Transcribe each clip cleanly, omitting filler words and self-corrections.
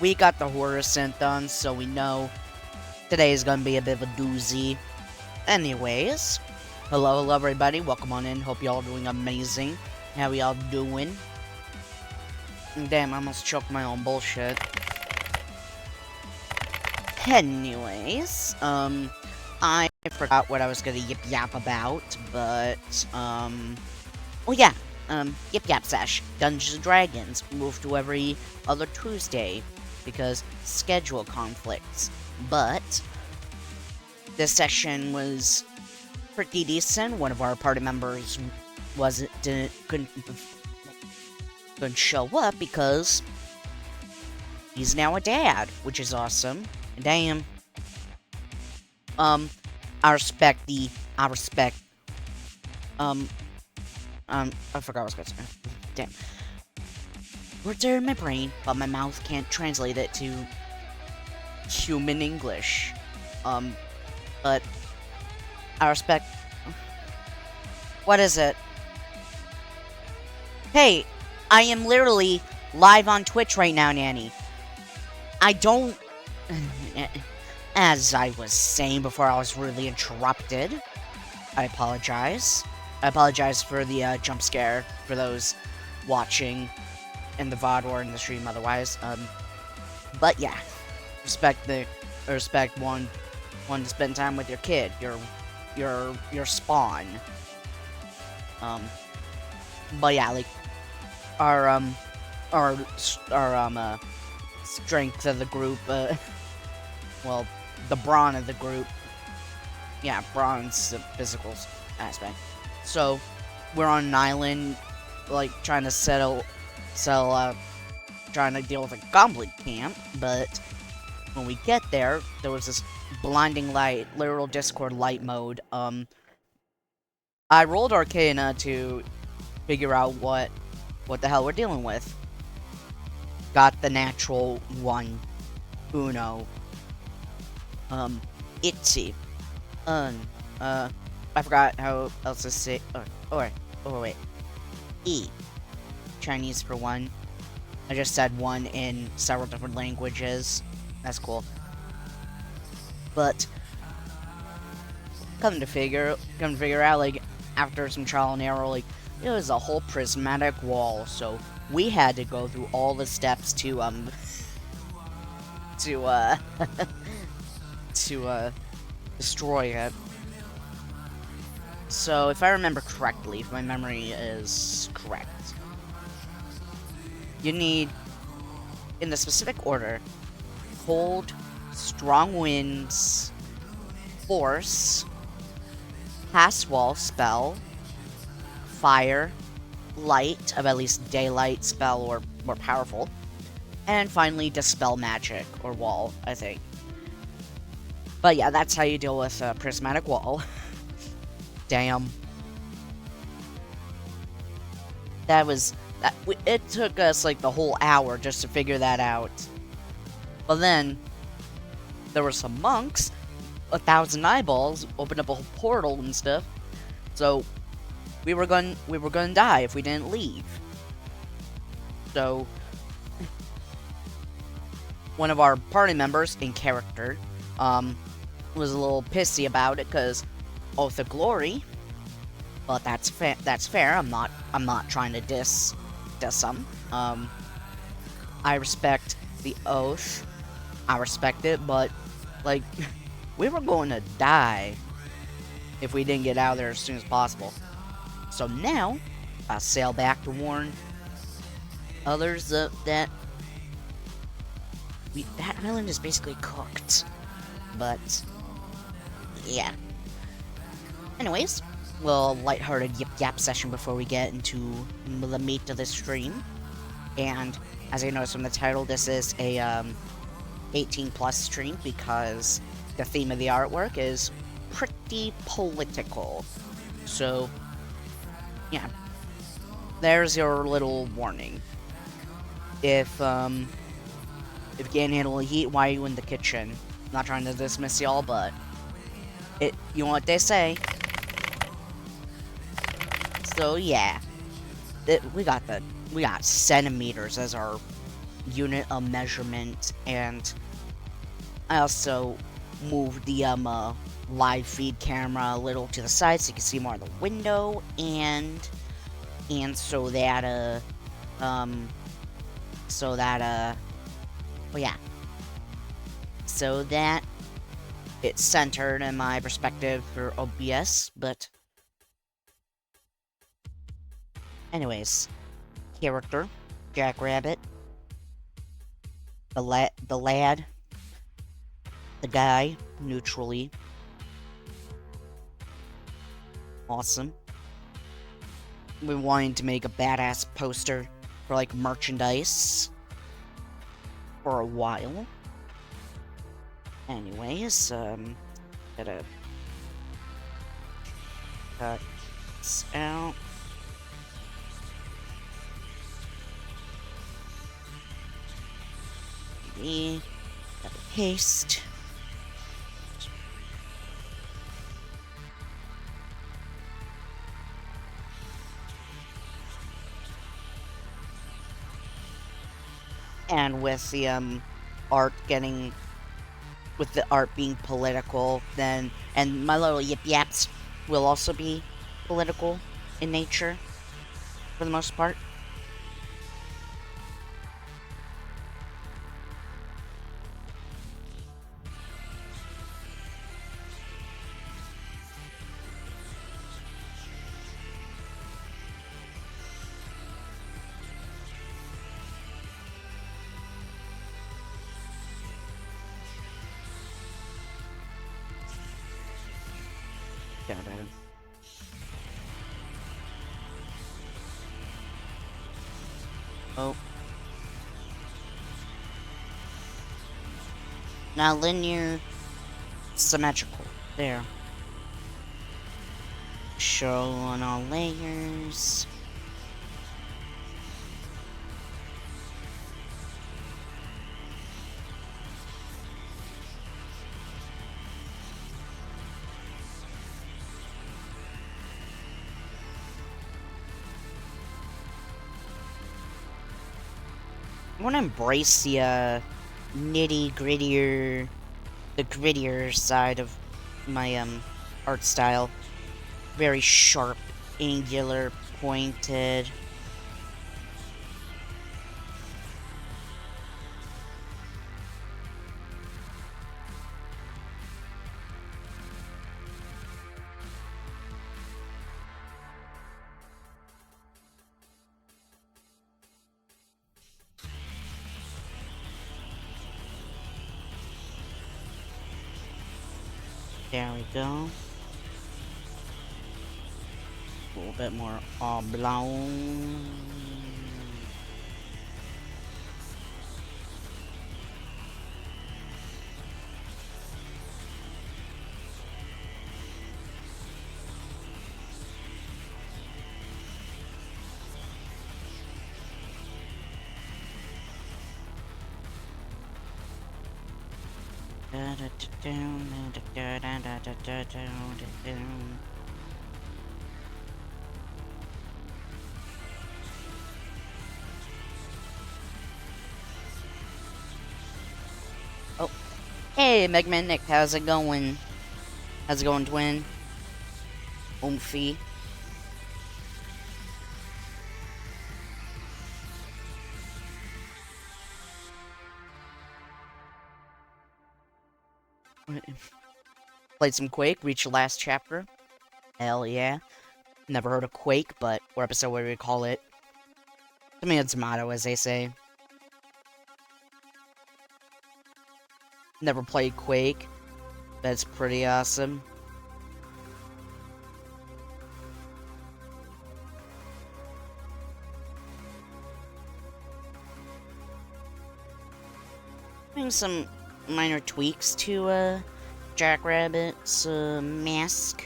we got the horror synth done, so we know today is gonna be a bit of a doozy. Anyways, hello everybody, welcome on in, hope y'all doing amazing. How y'all doing? Damn, I almost choked my own bullshit. Anyways, I forgot what I was gonna yip yap about, but, oh yeah, Yip Yap Sesh, Dungeons and Dragons, moved to every other Tuesday, because schedule conflicts, but this session was pretty decent. One of our party members couldn't show up because he's now a dad, which is awesome. Damn. I respect, I forgot what I was going to say. Damn. Words are in my brain, but my mouth can't translate it to human English. But I respect. What is it? Hey, I am literally live on Twitch right now, Nanny. I don't. As I was saying before I was rudely interrupted, I apologize. I apologize for the jump scare for those watching in the VOD or in the stream otherwise. But yeah, respect one to spend time with your kid, your spawn. But yeah, like our strength of the group, well, the brawn of the group. Yeah, brawn's the physical aspect. So we're on an island, like trying to trying to deal with a goblin camp, but when we get there, there was this blinding light, literal Discord light mode. I rolled Arcana to figure out what the hell we're dealing with. Got the natural one, Uno. Itzy. I forgot how else to say. Oh wait. E. Chinese for one. I just said one in several different languages. That's cool. But come to figure out, like, after some trial and error, like, it was a whole prismatic wall, so we had to go through all the steps to destroy it. So if I remember correctly, if my memory is correct, you need, in the specific order, cold, strong winds, force, pass wall spell, fire, light, of at least daylight spell or more powerful, and finally dispel magic or wall, I think. But yeah, that's how you deal with a prismatic wall. Damn. It took us like the whole hour just to figure that out. But then there were some monks, 1,000 eyeballs, opened up a whole portal and stuff. So we were going to die if we didn't leave. So one of our party members in character was a little pissy about it because Oath of Glory. But that's fair. I'm not trying to diss them. I respect the oath. I respect it, but like we were going to die if we didn't get out of there as soon as possible. So now I sail back to warn others that that island is basically cooked. But yeah. Anyways, little lighthearted yip yap session before we get into the meat of the stream. And as you notice from the title, this is a 18 plus stream because the theme of the artwork is pretty political. So yeah, there's your little warning. If you can't handle the heat, why are you in the kitchen? I'm not trying to dismiss y'all, but you know what they say. So yeah, we got centimeters as our unit of measurement, and I also moved the live feed camera a little to the side so you can see more of the window, and so that well, yeah, so that it's centered in my perspective for OBS. But anyways, character Jackrabbit, the lad, the guy, neutrally awesome. We wanted to make a badass poster for like merchandise for a while. Anyways, gotta cut this out. Gotta paste. And with the art getting, with the art being political, then, and my little yip yaps will also be political in nature for the most part. Oh. Now linear, symmetrical. There. Show on all layers. I want to embrace the the grittier side of my art style. Very sharp, angular, pointed. There we go. A little bit more oblong. Oh, hey, Megman Nick, how's it going? How's it going, twin? Oomphy. Played some Quake, reached the last chapter. Hell yeah. Never heard of Quake, but what episode would we call it? Tomato tomato, as they say. Never played Quake. That's pretty awesome. Doing some minor tweaks to Jackrabbit's mask,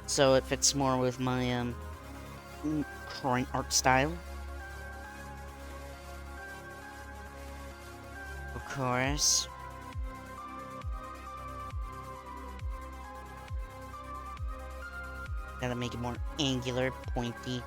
so it fits more with my current art style. Of course. Gotta make it more angular, pointy.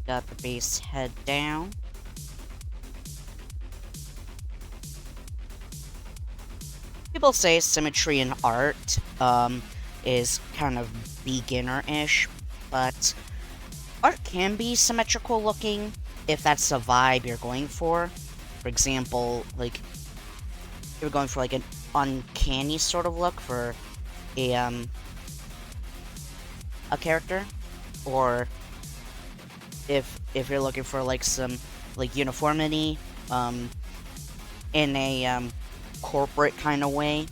Got the base head down. People say symmetry in art is kind of beginner-ish, but art can be symmetrical looking if that's the vibe you're going for. For example, like, you're going for like an uncanny sort of look for a character, or if you're looking for like some like uniformity in a corporate kind of way.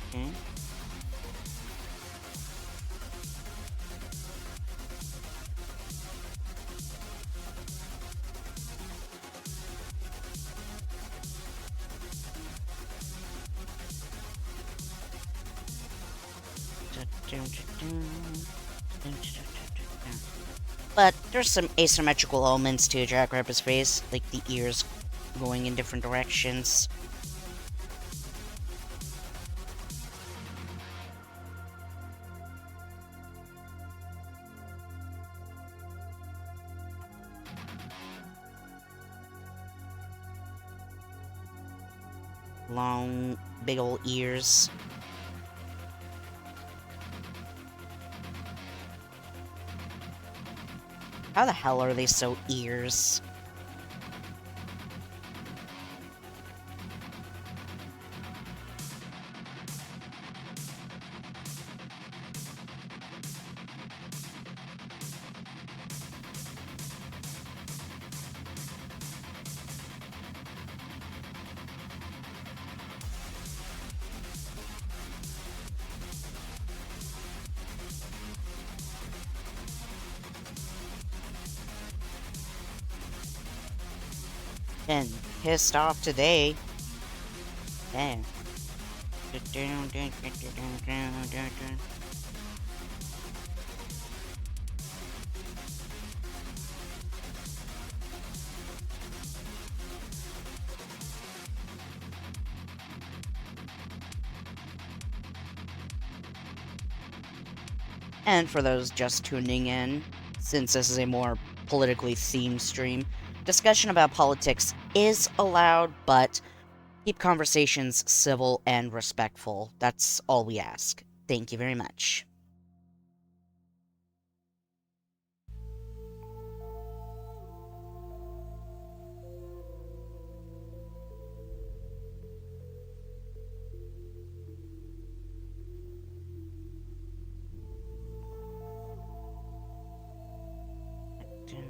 Okay. But there's some asymmetrical elements to Jackrabbit's face, like the ears going in different directions. Long, big old ears. How the hell are they so ears? And pissed off today. Damn. And for those just tuning in, since this is a more politically themed stream, discussion about politics is allowed, but keep conversations civil and respectful. That's all we ask. Thank you very much. Okay.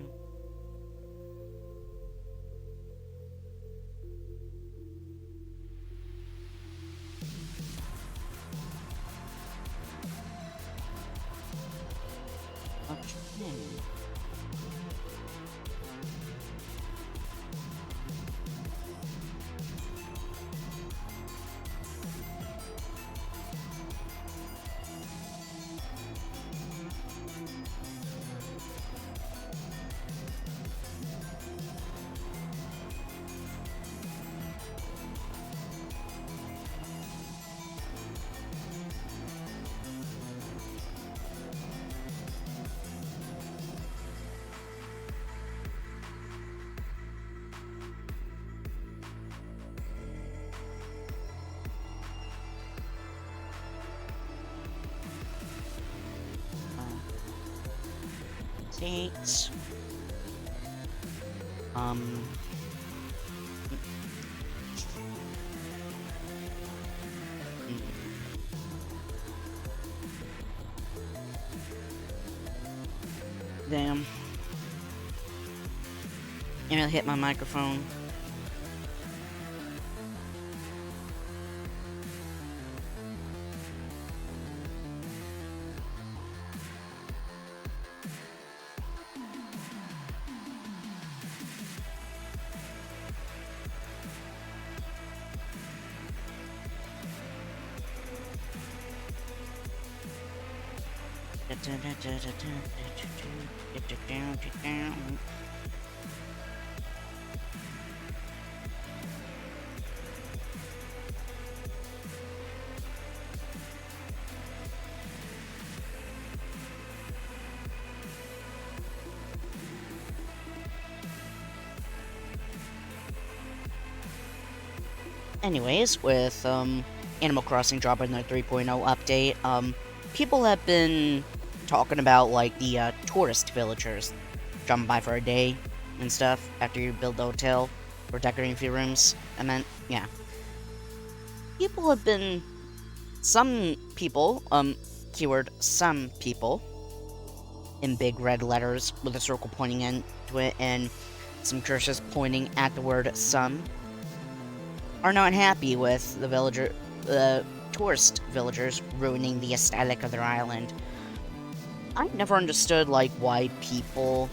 Dates. Damn. You know, hit my microphone. Anyways, with Animal Crossing dropping their 3.0 update, people have been talking about like the tourist villagers dropping by for a day and stuff after you build the hotel or decorating a few rooms. I meant, yeah. People have been, some people, keyword some people, in big red letters with a circle pointing into it and some cursors pointing at the word some, are not happy with the tourist villagers ruining the aesthetic of their island. I've never understood like why people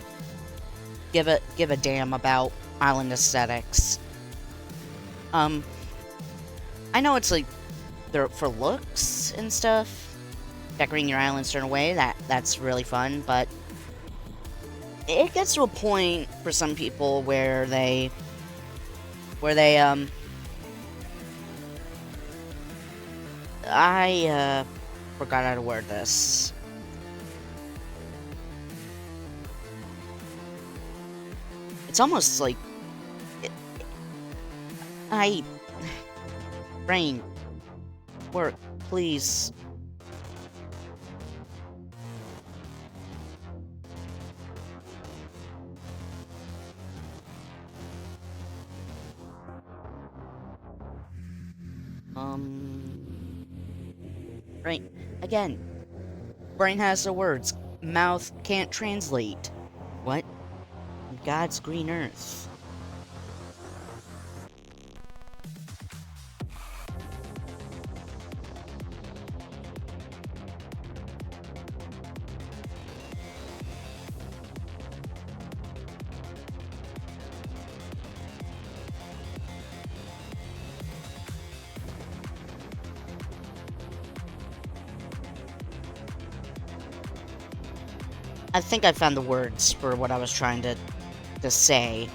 give a damn about island aesthetics. I know it's like they're for looks and stuff, decorating your island a certain way, that's really fun, but it gets to a point for some people where they I forgot how to word this. It's almost like brain work, please. Right. Again, brain has the words, mouth can't translate. What? God's green earth. I think I found the words for what I was trying to say.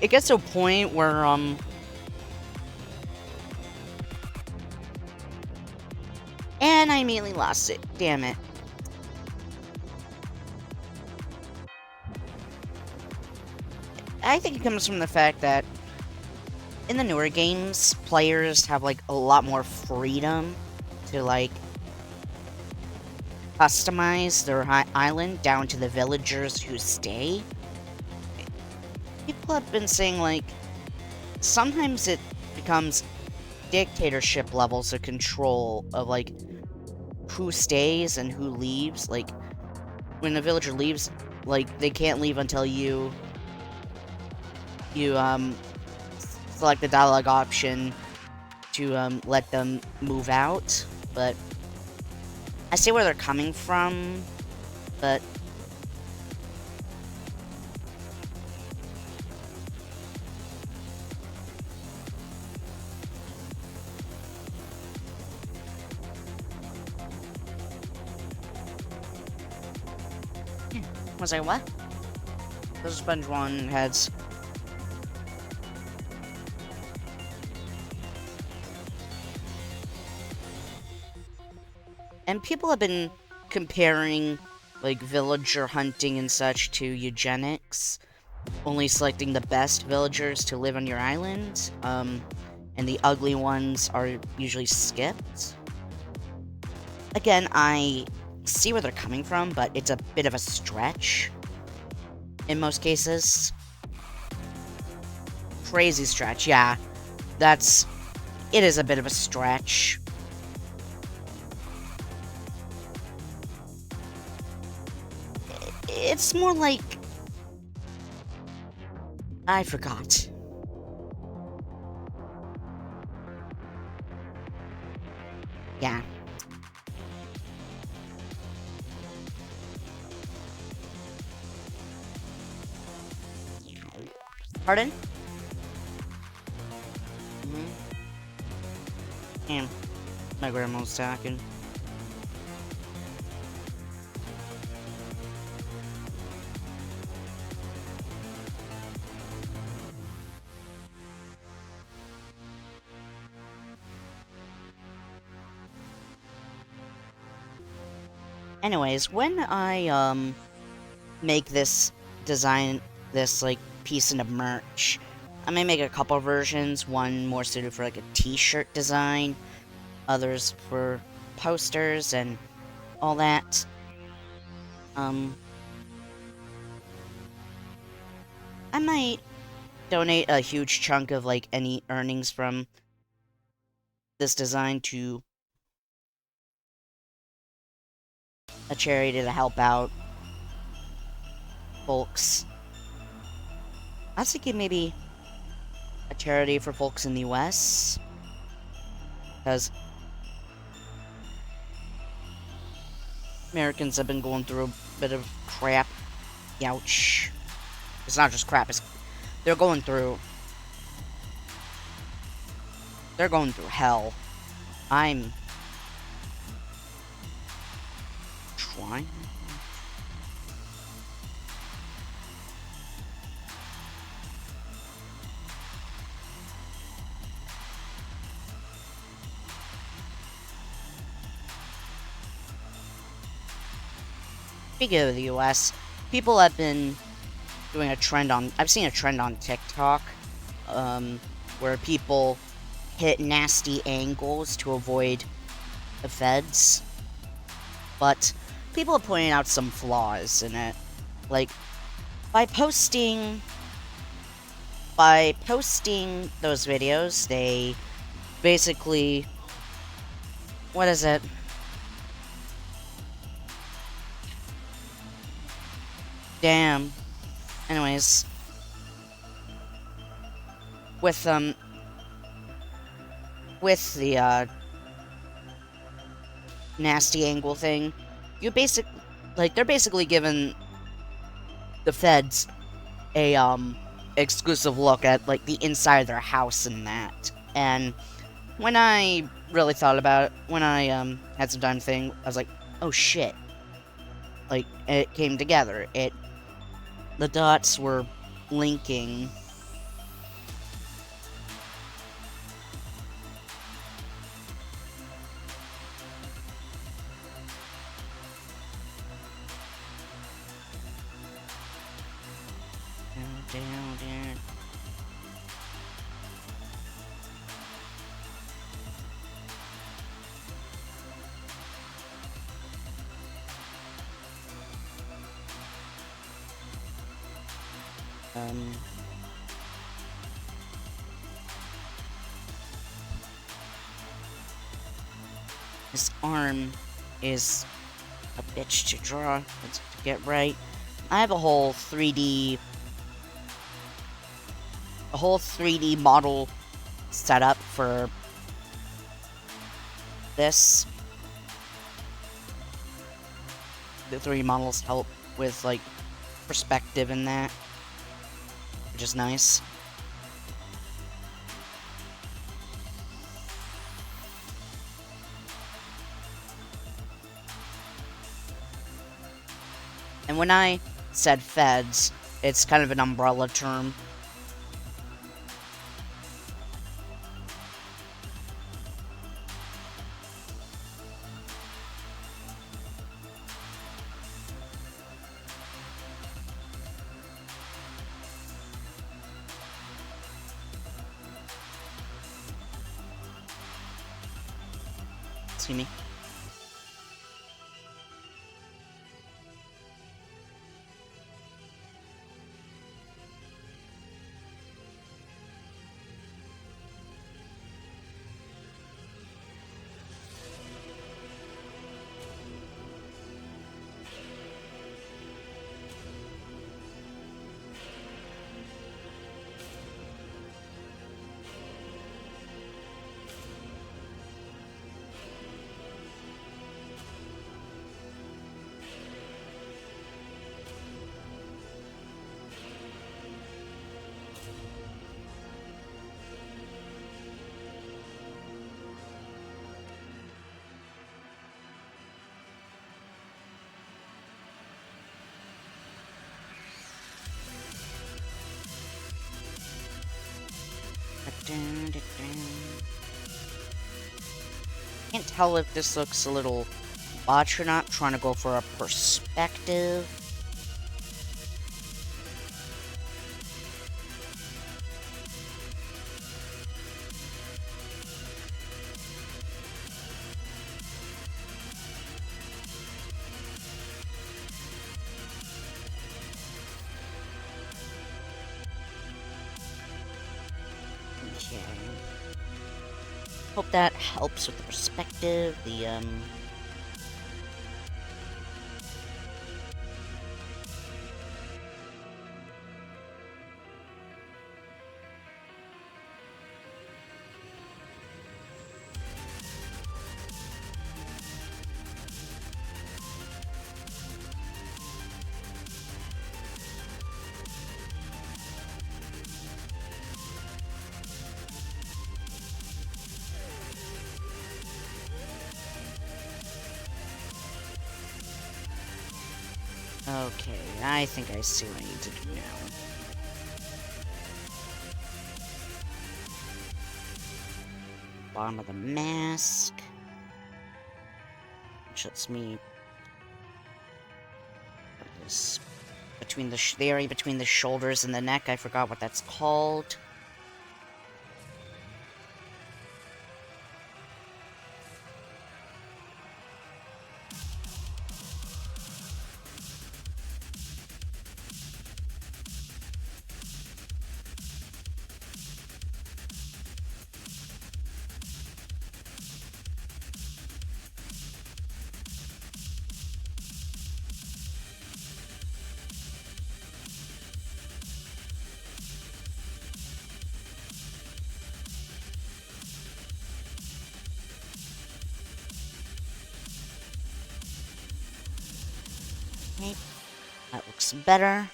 It gets to a point where, and I immediately lost it. Damn it. I think it comes from the fact that in the newer games, players have, like, a lot more freedom to, like, customize their island down to the villagers who stay. People have been saying, like, sometimes it becomes dictatorship levels of control of, like, who stays and who leaves. Like, when a villager leaves, like, they can't leave until you select the dialogue option to, let them move out. But I see where they're coming from, but was I what? Those are sponge one heads. And people have been comparing, like, villager hunting and such to eugenics, only selecting the best villagers to live on your island, and the ugly ones are usually skipped. Again, I see where they're coming from, but it's a bit of a stretch in most cases. Crazy stretch, yeah. It is a bit of a stretch. It's more like, I forgot. Yeah. Pardon? Damn. My grandma's talking. Anyways, when I make this design, this like piece of merch, I may make a couple versions. One more suited for like a t-shirt design, others for posters and all that. I might donate a huge chunk of like any earnings from this design to a charity to help out folks. I was thinking maybe a charity for folks in the US, because Americans have been going through a bit of crap. Ouch. It's not just crap, it's they're going through hell. I'm trying. Speaking of the US, people have been doing a trend on, I've seen a trend on TikTok, where people hit nasty angles to avoid the feds, but people are pointing out some flaws in it. Like, by posting those videos, they basically, what is it? Damn. Anyways, with the nasty angle thing, they're basically giving the feds a exclusive look at like the inside of their house and that. And when I really thought about it, when I had some time to think, I was like, oh shit. Like, it came together. The dots were linking. Down. His arm is a bitch to draw, to get right. I have a whole 3D model set up for this. The 3D models help with like perspective and that, which is nice. And when I said feds, it's kind of an umbrella term. See me? Can't tell if this looks a little Watch you're not trying to go for a perspective. Okay. Hope that helps with the perspective, Okay, I think I see what I need to do now. Bottom of the mask. Which lets me... This... Between the area between the shoulders and the neck, I forgot what that's called. Okay, that looks better.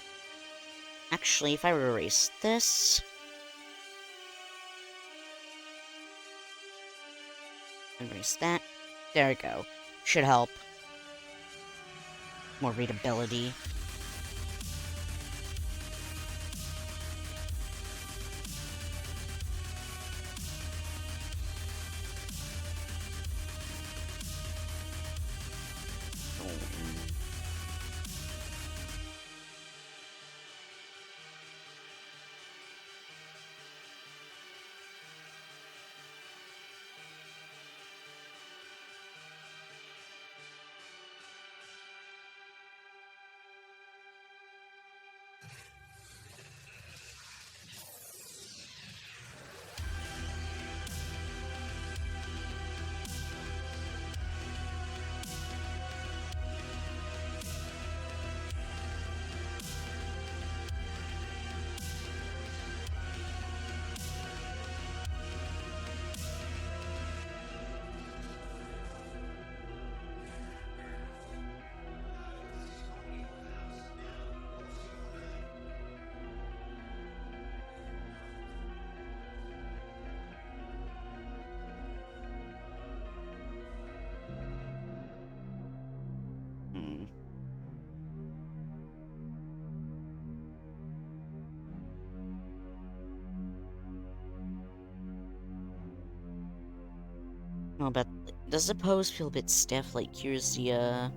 Actually, if I erase this... Erase that. There we go. Should help. More readability. Hmm. Oh, but does the pose feel a bit stiff? Like, here's the, uh,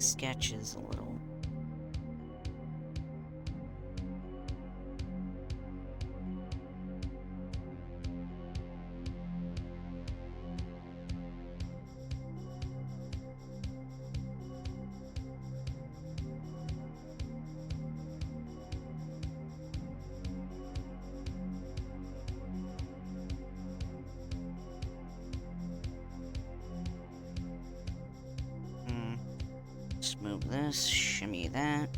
sketches a little. Hmm. Just move this, shimmy that.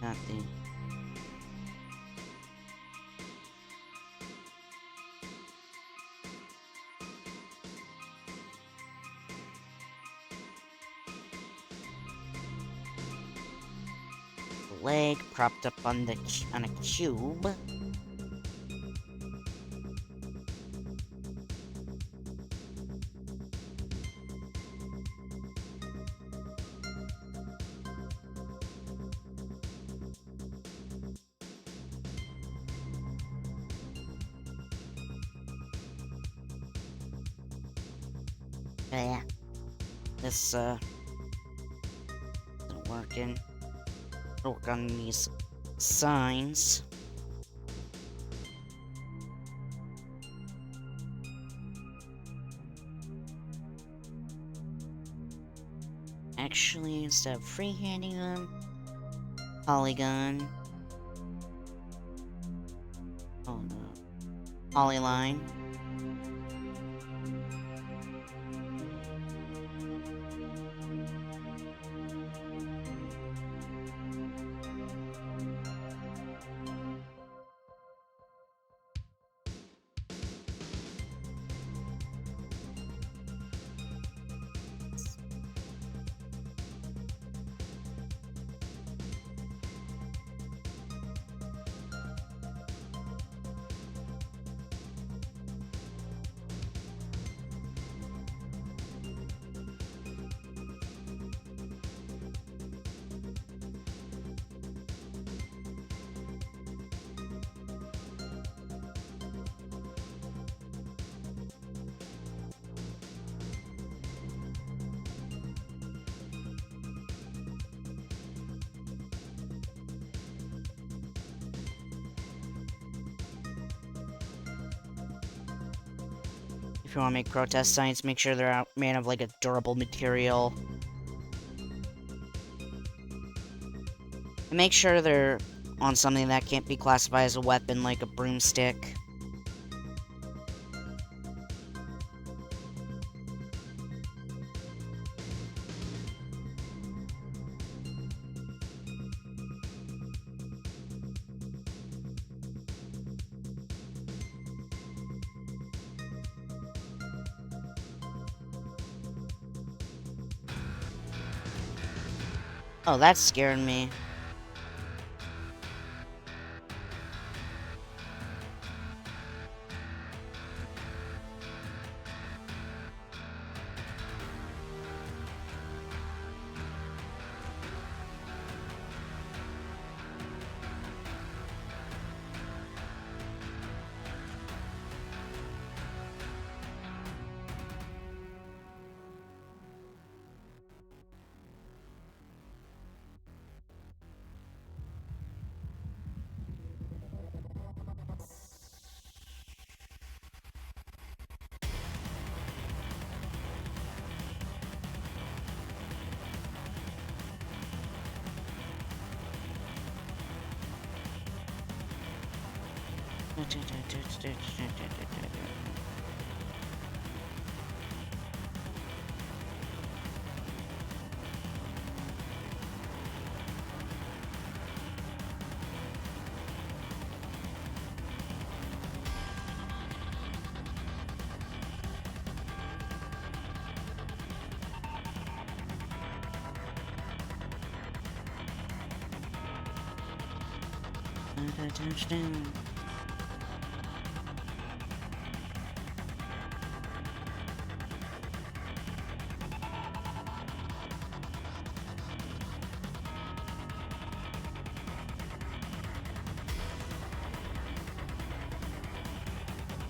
Not the... leg propped up on on a cube. Yeah, this isn't working. Work on these signs. Actually, instead of freehanding them, polygon. Oh no. Polyline. If you want to make protest signs, make sure they're made of like a durable material. And make sure they're on something that can't be classified as a weapon, like a broomstick. Oh, that scared me.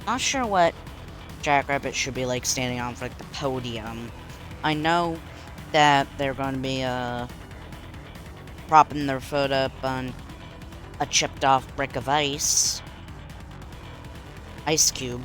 Not sure what Jackrabbit should be like standing on for like the podium. I know that they're going to be propping their foot up on a chipped off brick of ice cube.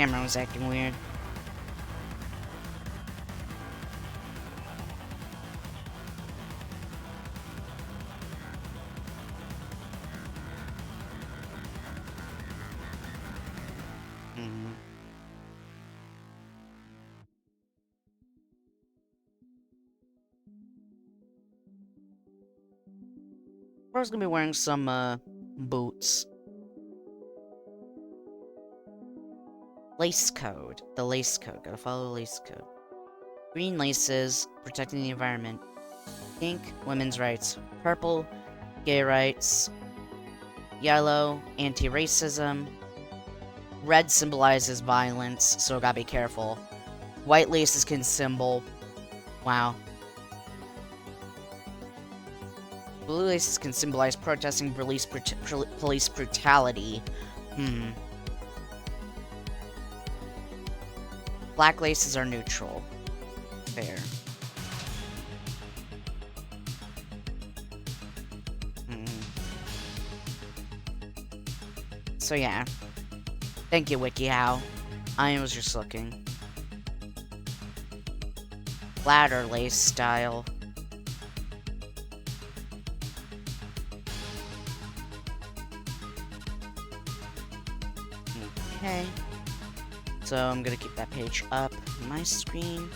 Camera was acting weird. Mm. I was gonna be wearing some, boots. Lace code. The lace code. Gotta follow the lace code. Green laces, protecting the environment. Pink, women's rights. Purple, gay rights. Yellow, anti-racism. Red symbolizes violence, so gotta be careful. White laces can symbol... Wow. Blue laces can symbolize protesting police brutality. Black laces are neutral. Fair. So yeah. Thank you, WikiHow. I was just looking. Ladder lace style. Okay. So I'm gonna keep that page up on my screen.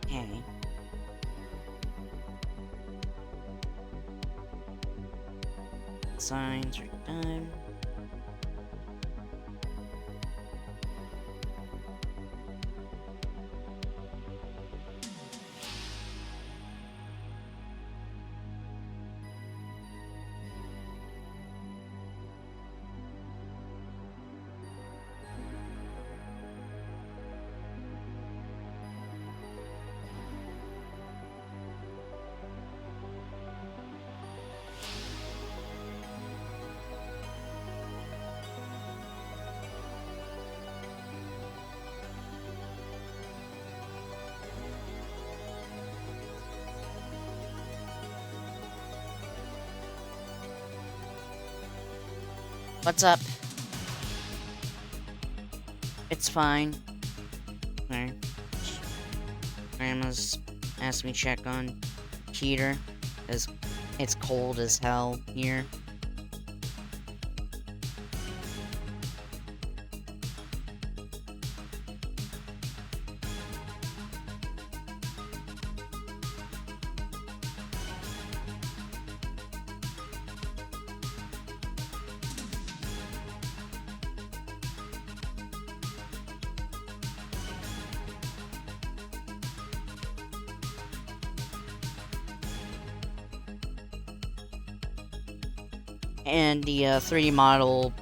Okay. Signs are done. What's up? It's fine. Alright. Grandma's asked me to check on Peter, because it's cold as hell here. And the 3D model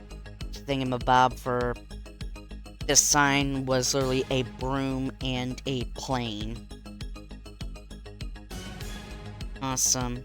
thingamabob for this sign was literally a broom and a plane. Awesome.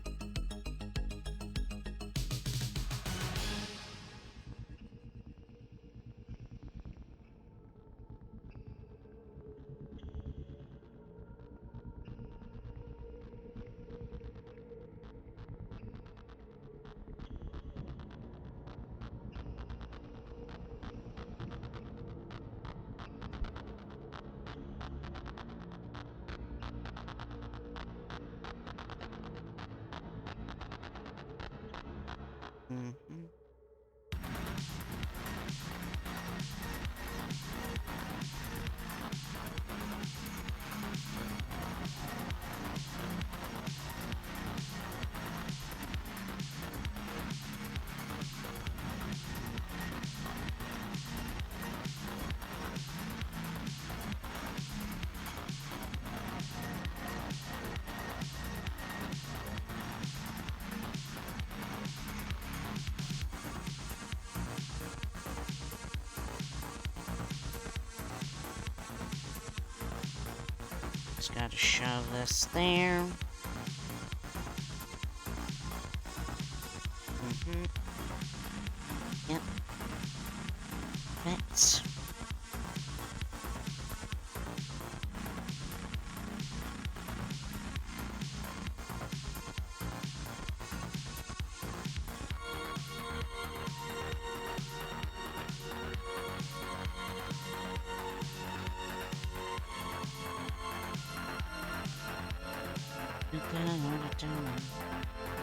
Mm-hmm. Just gotta shove this there. Mm-hmm. Yep. Fits.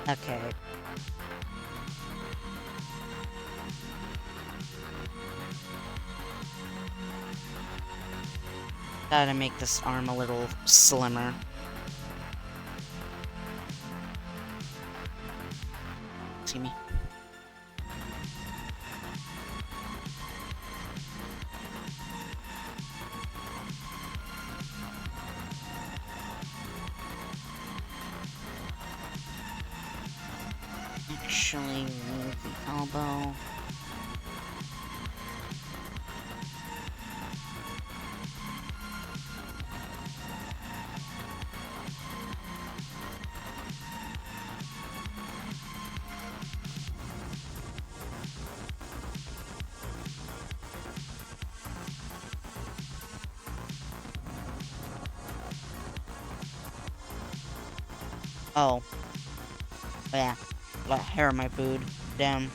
Okay. Gotta make this arm a little slimmer. See me? Actually, move the elbow. Oh. Yeah. Got hair on my food. Damn.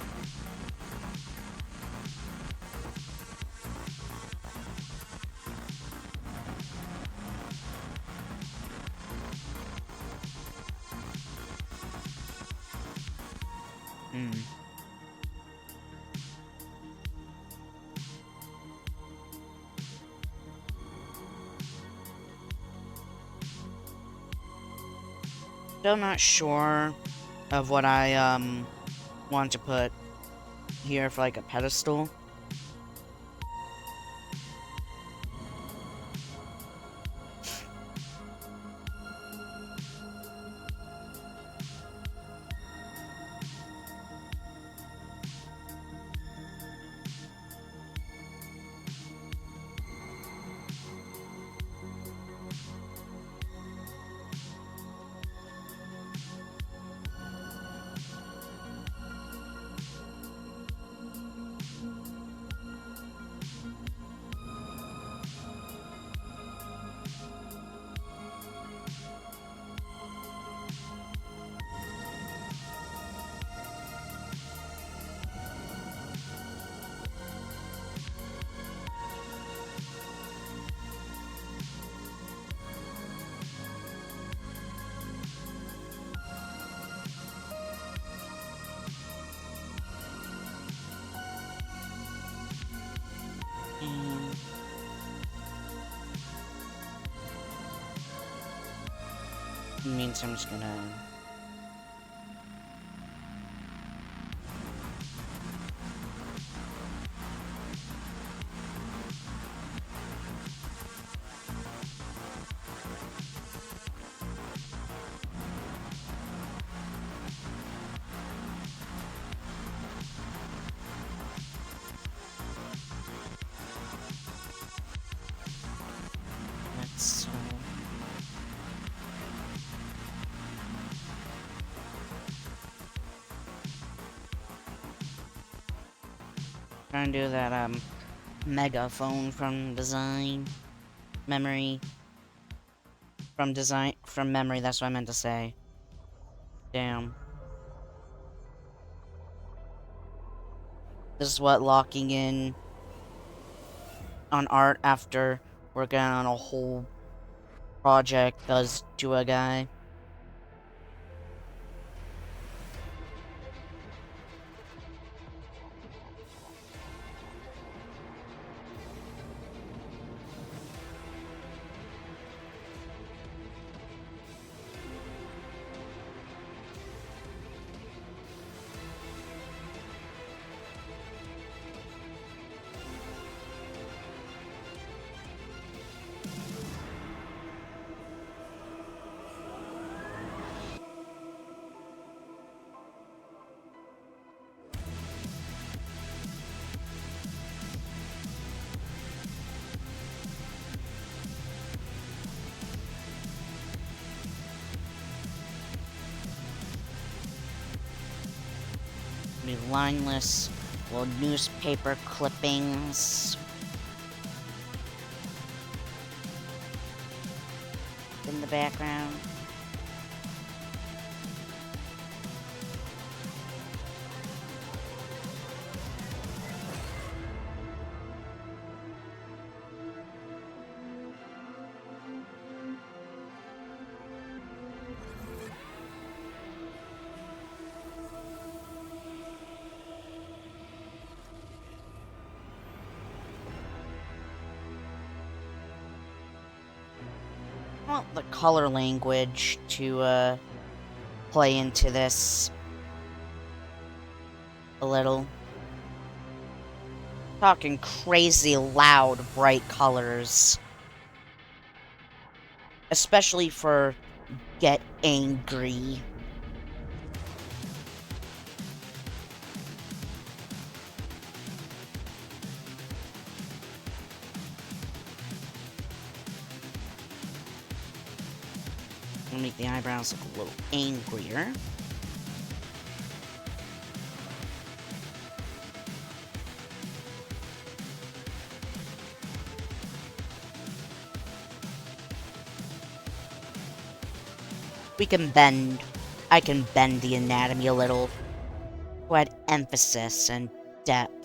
Hmm. Still not sure of what I, want to put here for, like, a pedestal. And it means I'm just gonna... Let's... trying to do that, megaphone from design. Memory. From memory, that's what I meant to say. Damn. This is what locking in on art after working on a whole project does to a guy. be lineless. Little newspaper clippings. In the background. I want the color language to play into this a little. Talking crazy loud, bright colors. Especially for Get Angry. I'm gonna make the eyebrows look a little angrier. I can bend the anatomy a little to add emphasis and depth.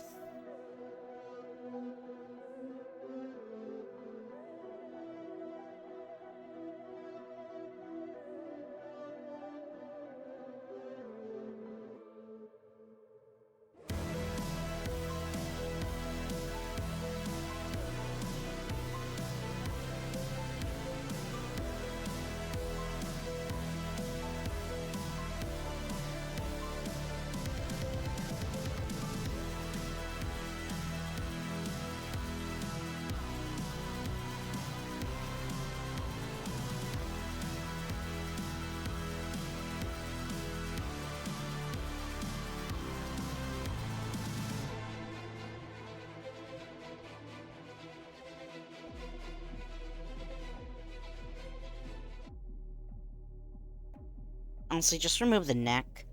Honestly, just remove the neck.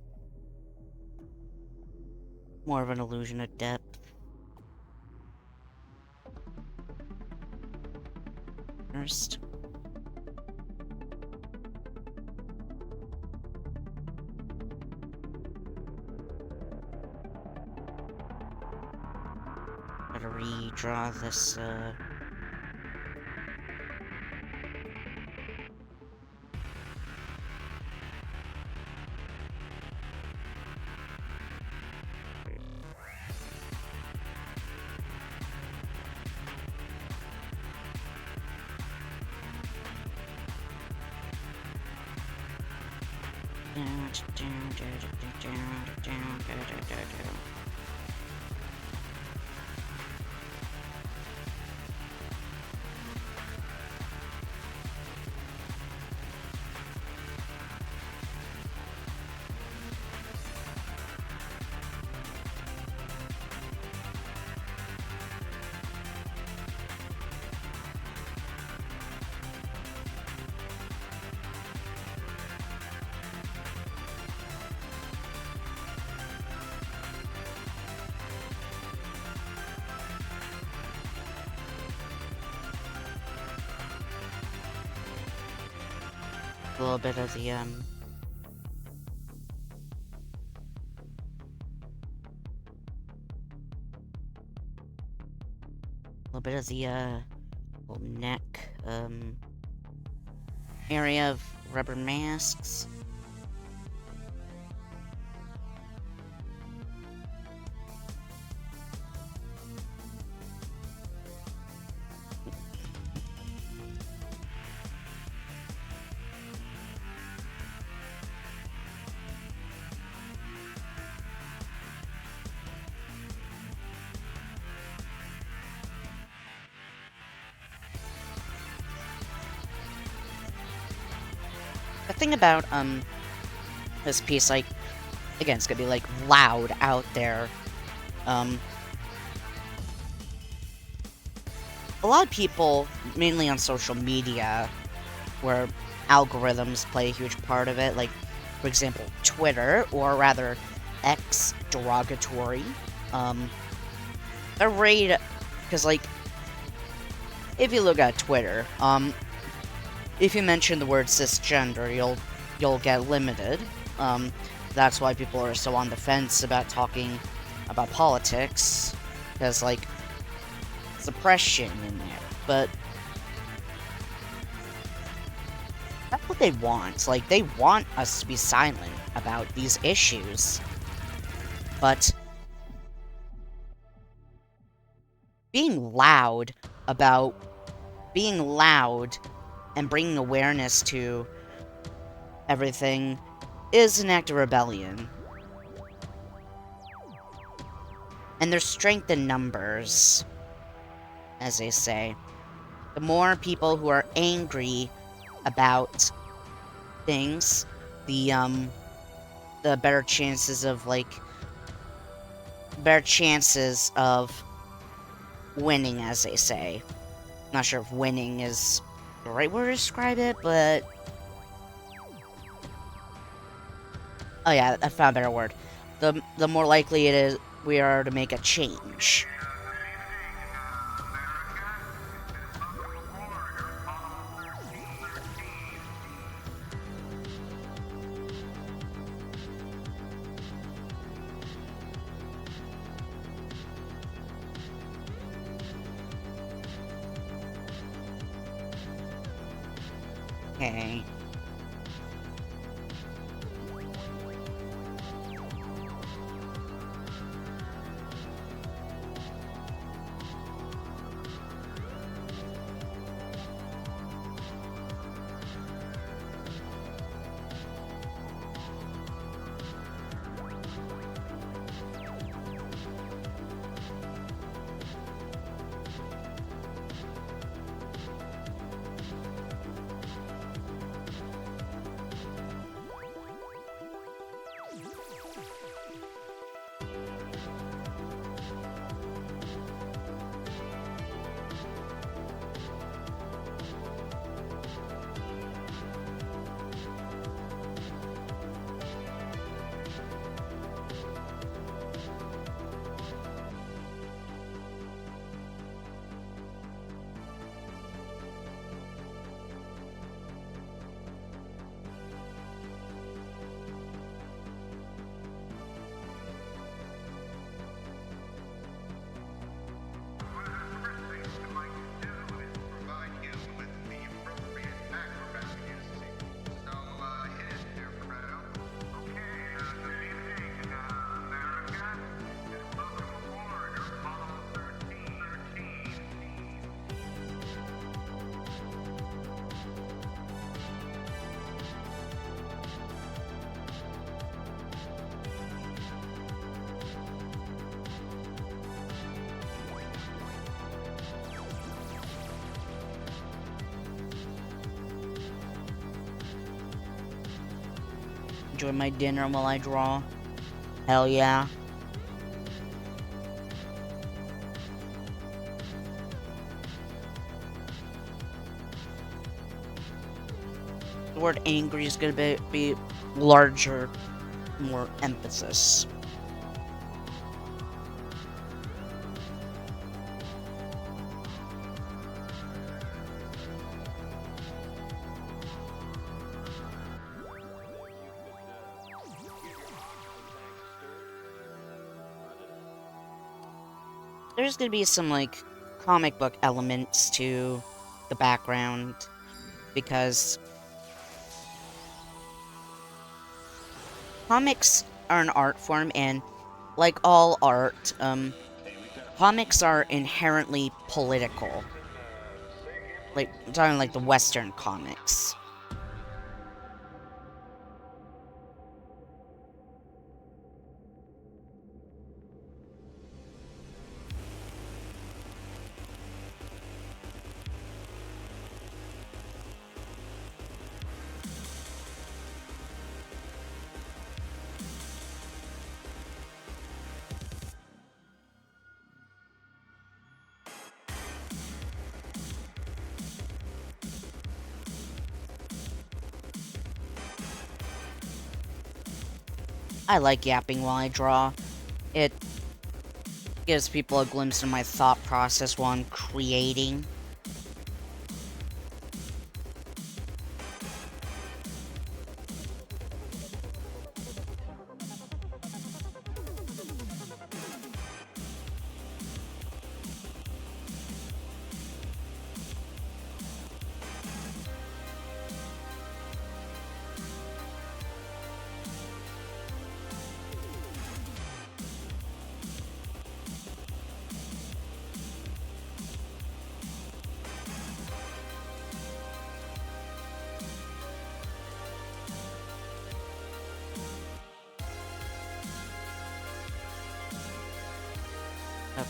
More of an illusion of depth. First. Gotta redraw this, a little bit of the, a little bit of the, little neck, area of rubber masks. The thing about, this piece, like, again, it's gonna be, like, loud out there. A lot of people, mainly on social media, where algorithms play a huge part of it, like, for example, Twitter, or rather, X derogatory. They're rated because, like, if you look at Twitter, if you mention the word cisgender, you'll get limited. That's why people are so on the fence about talking about politics, because, like, suppression in there. But that's what they want. Like, they want us to be silent about these issues. But being loud and bringing awareness to everything is an act of rebellion. And there's strength in numbers, as they say. The more people who are angry about things, the better chances of winning, as they say. Not sure if winning is the right word to describe it, but oh yeah, I found a better word. The more likely it is we are to make a change. Okay. Enjoy my dinner while I draw. Hell yeah. The word angry is gonna be larger, more emphasis. There's gonna be some, like, comic book elements to the background, because comics are an art form, and like all art, comics are inherently political. Like, I'm talking like the Western comics. I like yapping while I draw. It gives people a glimpse of my thought process while I'm creating. Okay.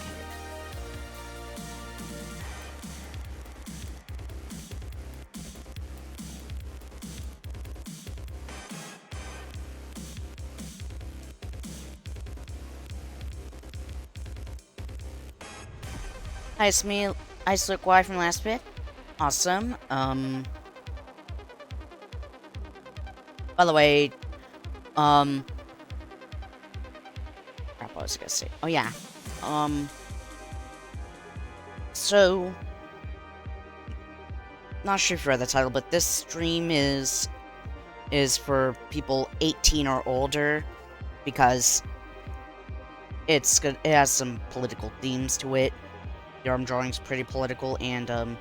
Nice meal. Ice look Y from last bit. Awesome. By the way, crap, what was I gonna say? Oh yeah. So, not sure if you read the title, but this stream is for people 18 or older because it's good. It has some political themes to it. The arm drawing's pretty political, and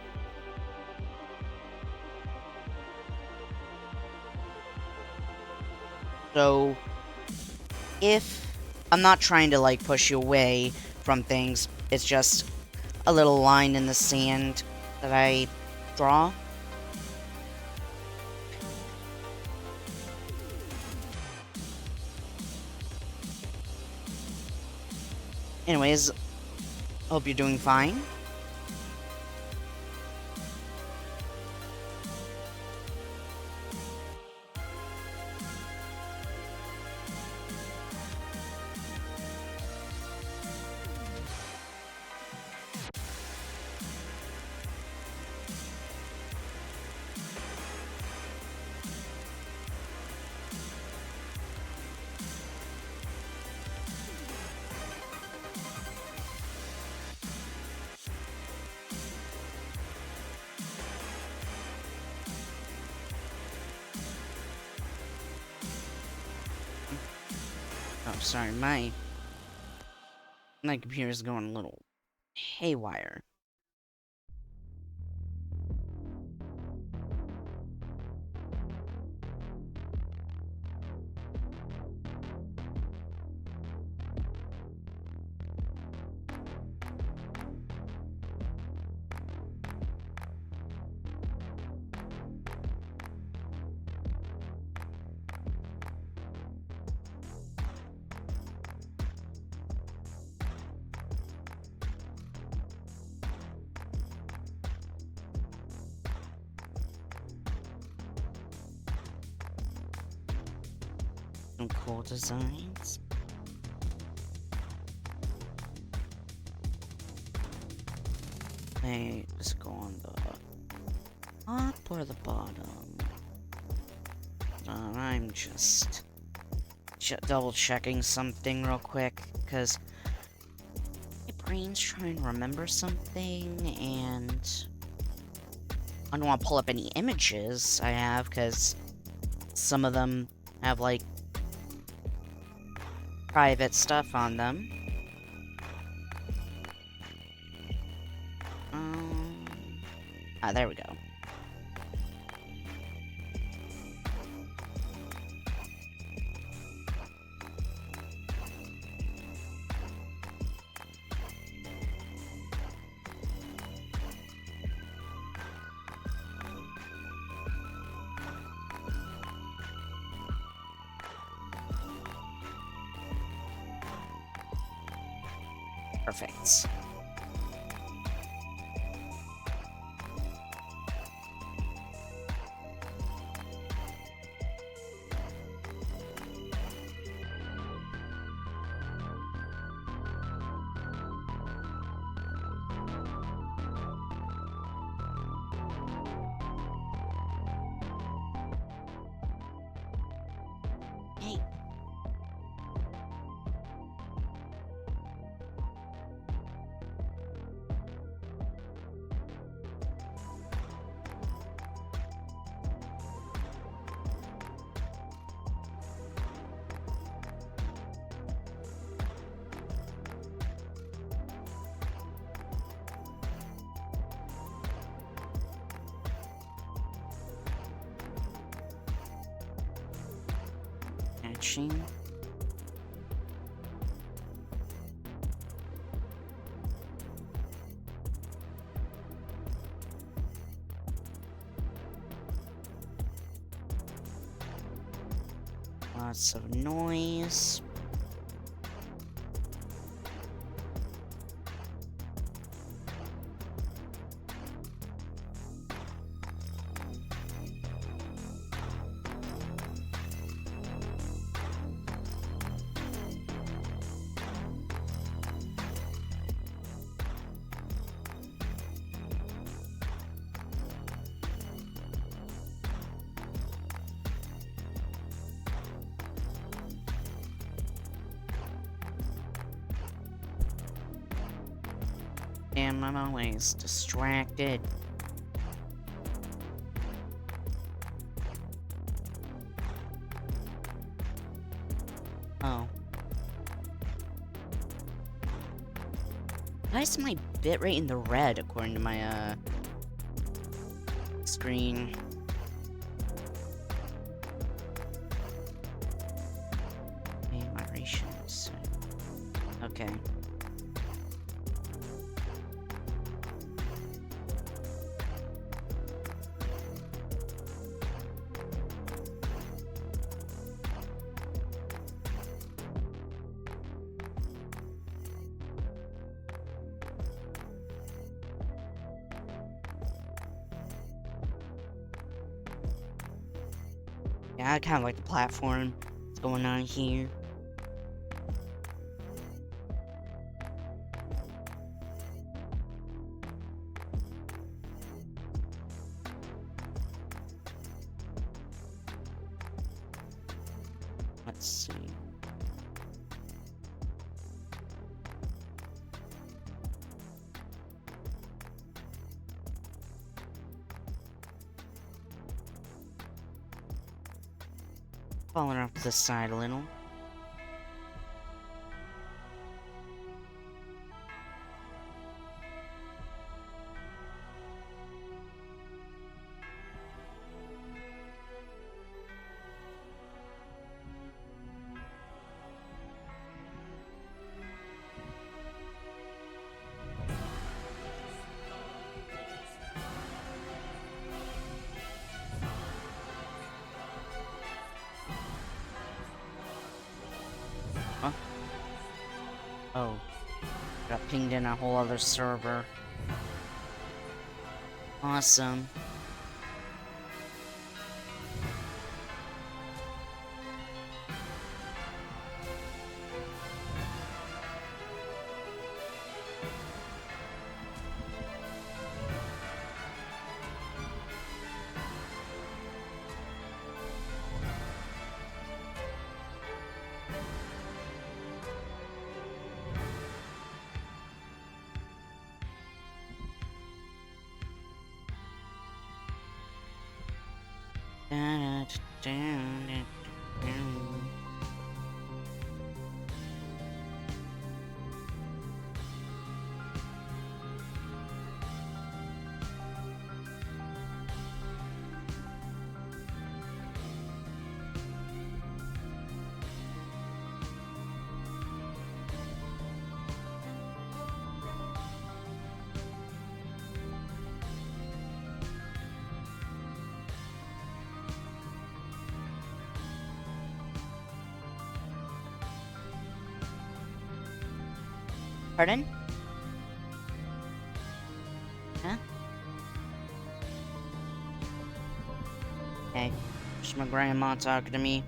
so if I'm not trying to like push you away from things, it's just a little line in the sand that I draw. Anyways, hope you're doing fine. Oh, sorry, my computer's going a little haywire. Some cool designs. Hey, let's go on the top or the bottom. I'm just double checking something real quick because my brain's trying to remember something, and I don't want to pull up any images I have because some of them have like private stuff on them. There we go. Perfect. Hey. Matching. Lots of noise. Damn, I'm always distracted. Oh. Why is my bitrate in the red according to my, screen? Okay, migrations. Okay. Yeah, I kind of like the platform that's going on here. Let's see. Falling off to the side a little. Huh? Oh. Got pinged in a whole other server. Awesome. Pardon? Huh? Hey, just my grandma talking to me.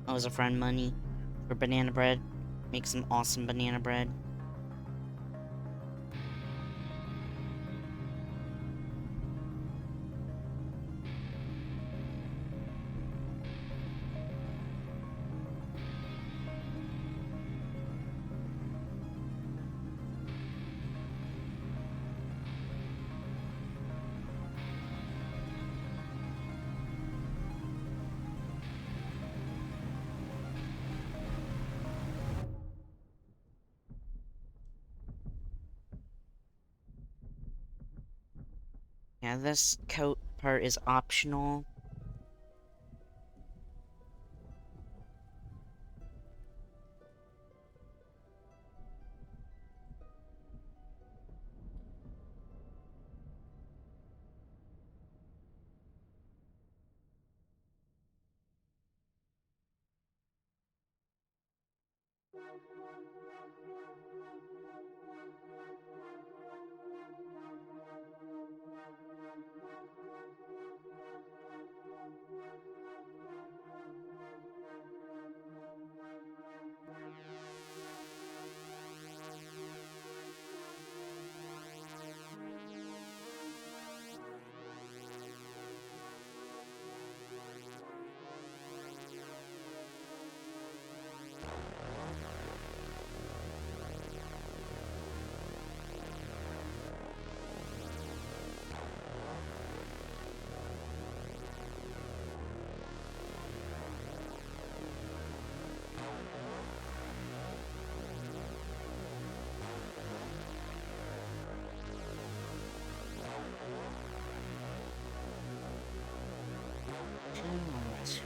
Owes a friend money for banana bread. Make some awesome banana bread. Yeah, this coat part is optional. 2, 1, 2.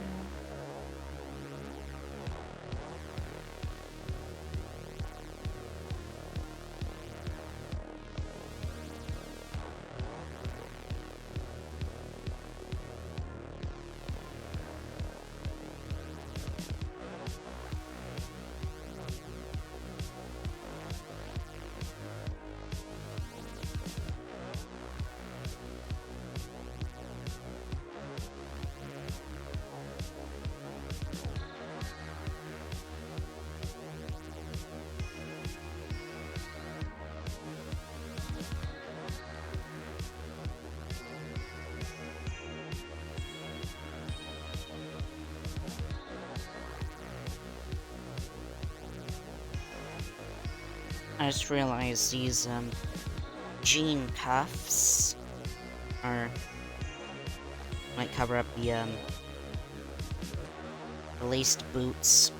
I just realized these jean cuffs might cover up the laced boots.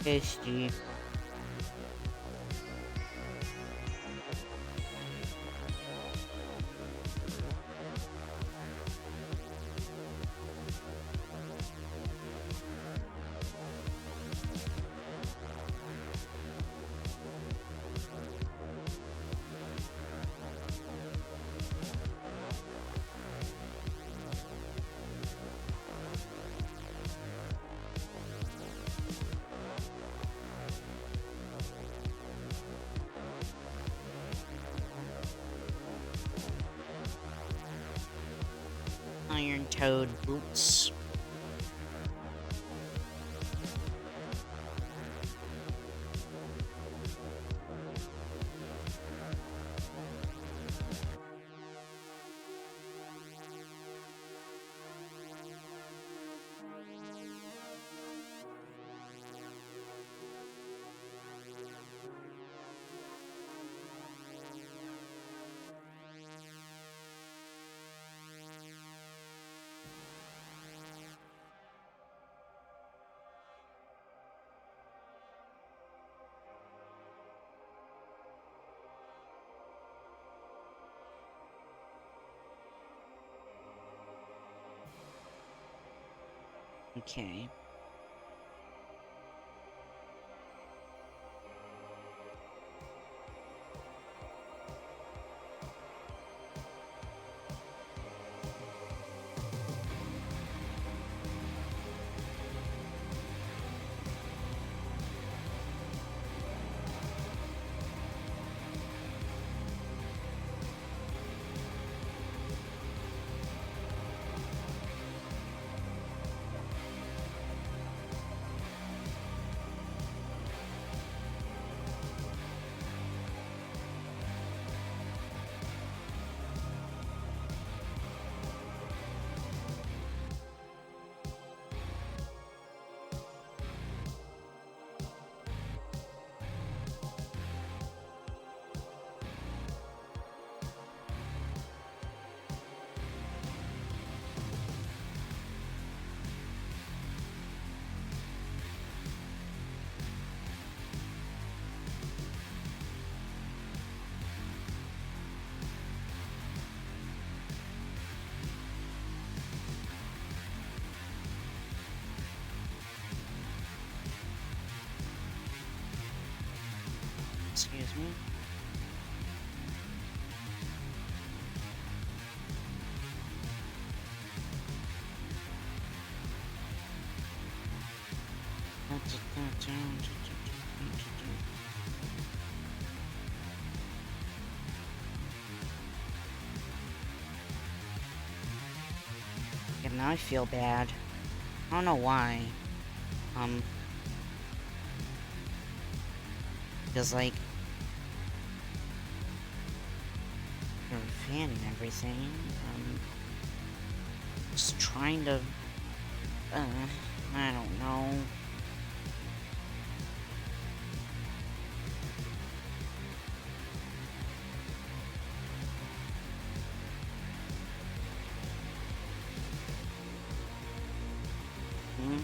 Tasty. Iron-toed boots. Okay. Excuse me. Yeah, now I feel bad. I don't know why. Because, like, you're a fan and everything. Just trying to, I don't know. Hmm?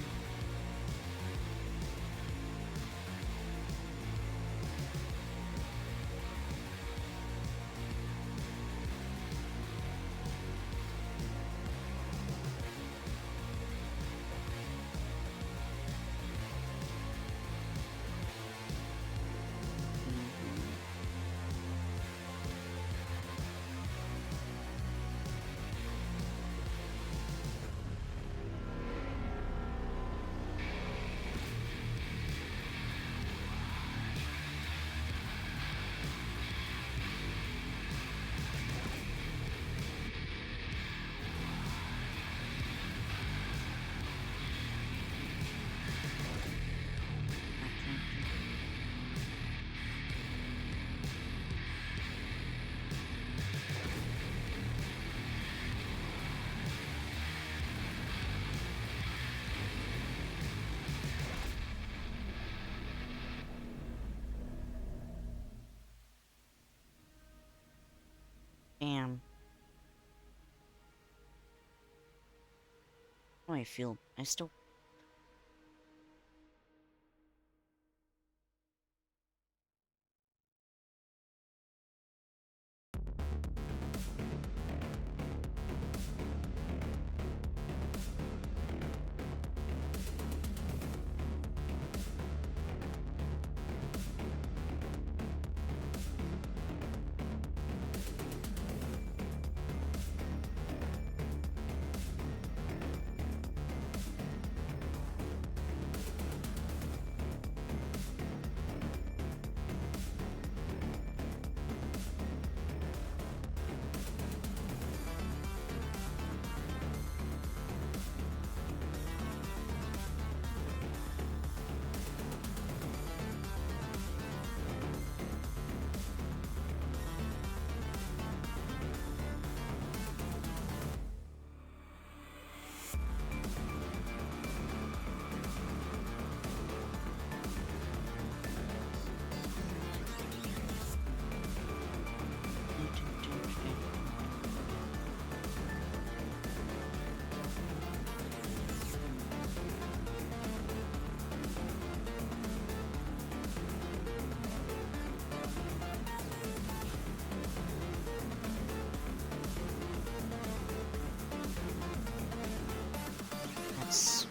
Damn. How do I feel? I still... That's...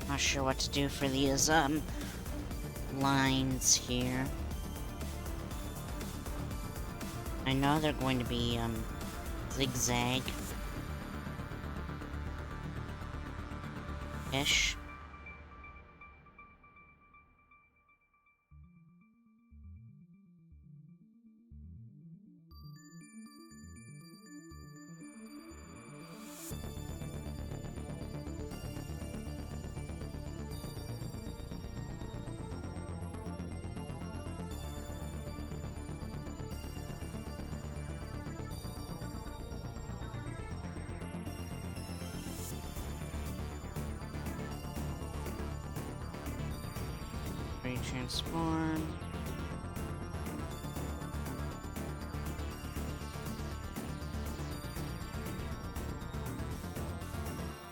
Not sure what to do for these, lines here. I know they're going to be, zigzag-ish. Transform.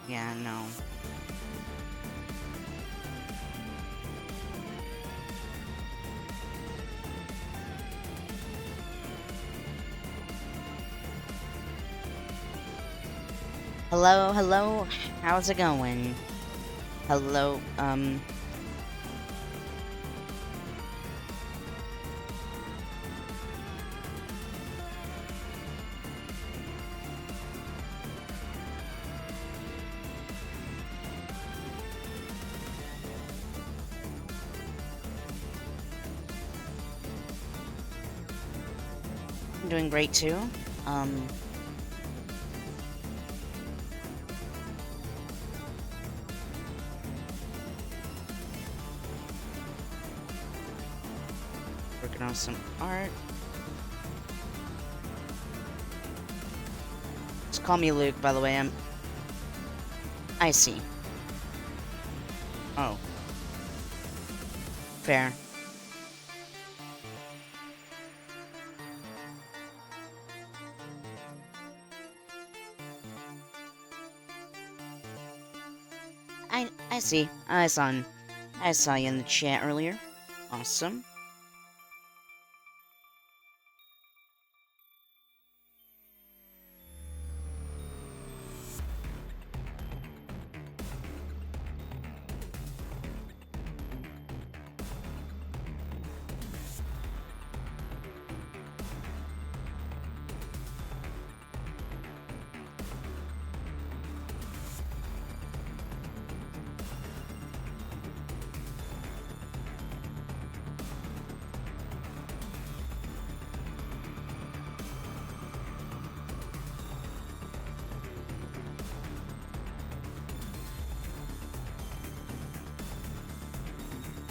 Yeah, no. Hello, hello. How's it going? Hello, I'm doing great too. Um, Working on some art. Just call me Luke, by the way. I see. Oh, fair. I see. I saw you in the chat earlier. Awesome.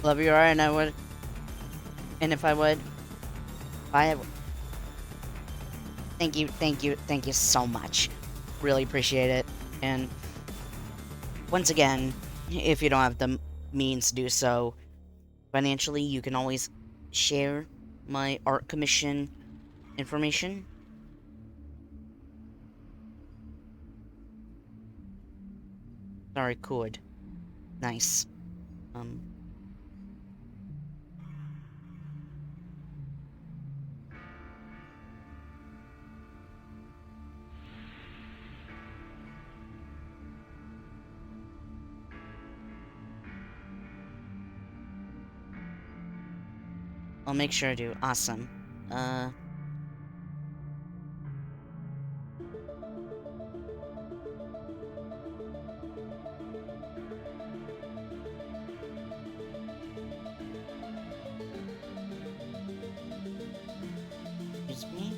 Love your art, and I would. And if I would, I. Thank you so much. Really appreciate it. And once again, if you don't have the means to do so financially, you can always share my art commission information. Sorry, could. Nice. Um, I'll make sure to. Awesome. Excuse me.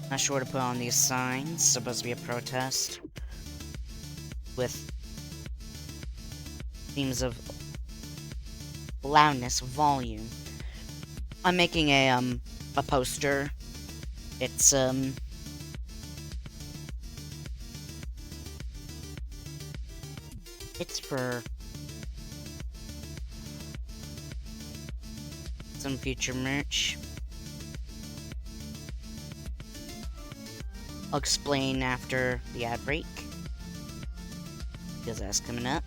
Not sure to put on these signs. Supposed to be a protest with themes of loudness, volume. I'm making a poster. It's it's for some future merch. I'll explain after the ad break, because that's coming up.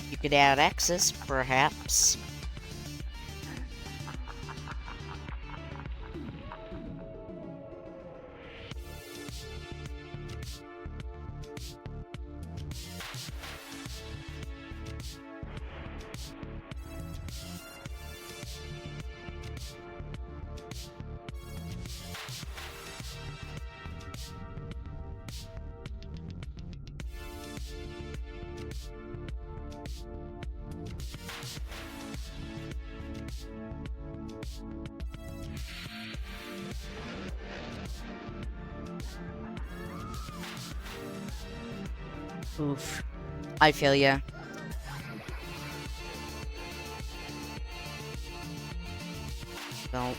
You could add access, perhaps. Oof. I feel ya. So,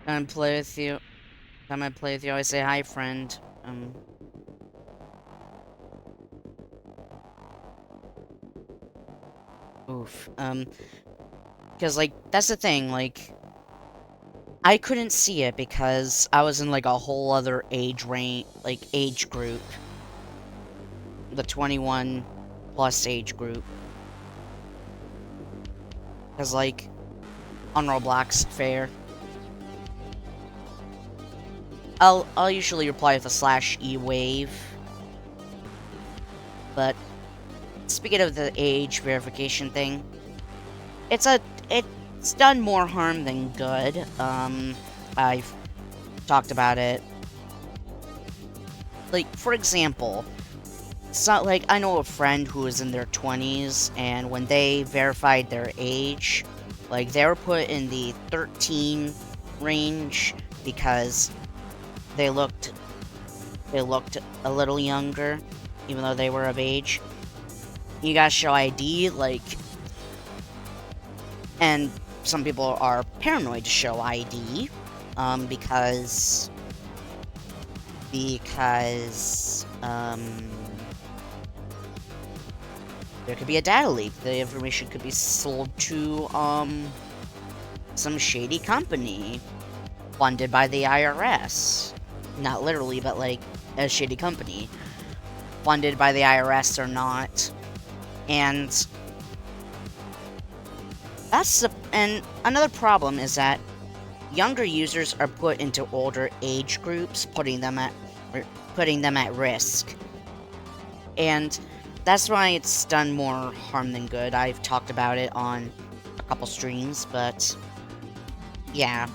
Come play with you. Come and play with you. I say hi, friend. Oof. Because, like, that's the thing, like, I couldn't see it because I was in, like, a whole other age range, like, age group. The 21 plus age group. Because, like, on Roblox, fair. I'll usually reply with a /e wave. But speaking of the age verification thing, it's done more harm than good. I've talked about it. Like, for example, so, like, I know a friend who was in their 20s, and when they verified their age, like, they were put in the 13 range because they looked a little younger, even though they were of age. You gotta show ID, like, and some people are paranoid to show ID, because there could be a data leak. The information could be sold to, some shady company funded by the IRS. Not literally, but, like, a shady company funded by the IRS or not. And and another problem is that younger users are put into older age groups, putting them at risk. And that's why it's done more harm than good. I've talked about it on a couple streams, but yeah.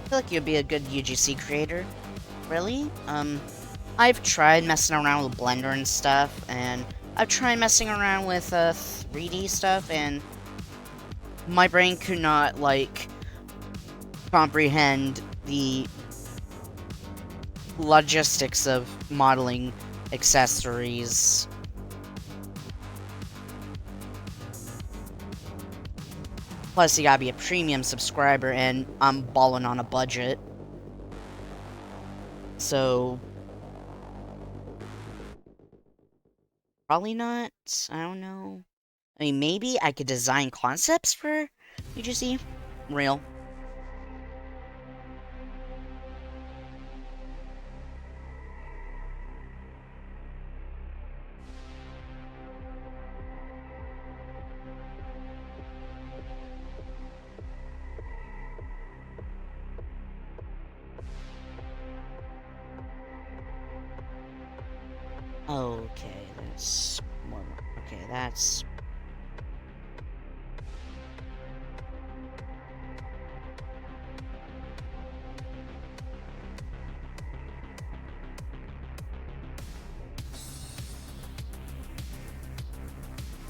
I feel like you'd be a good UGC creator. Really? I've tried messing around with Blender and stuff, and I've tried messing around with 3D stuff, and my brain could not, like, comprehend the logistics of modeling accessories. Plus, you gotta be a premium subscriber, and I'm balling on a budget. So, probably not. I don't know. I mean, maybe I could design concepts for UGC. Real. Okay, that's more. Okay, that's.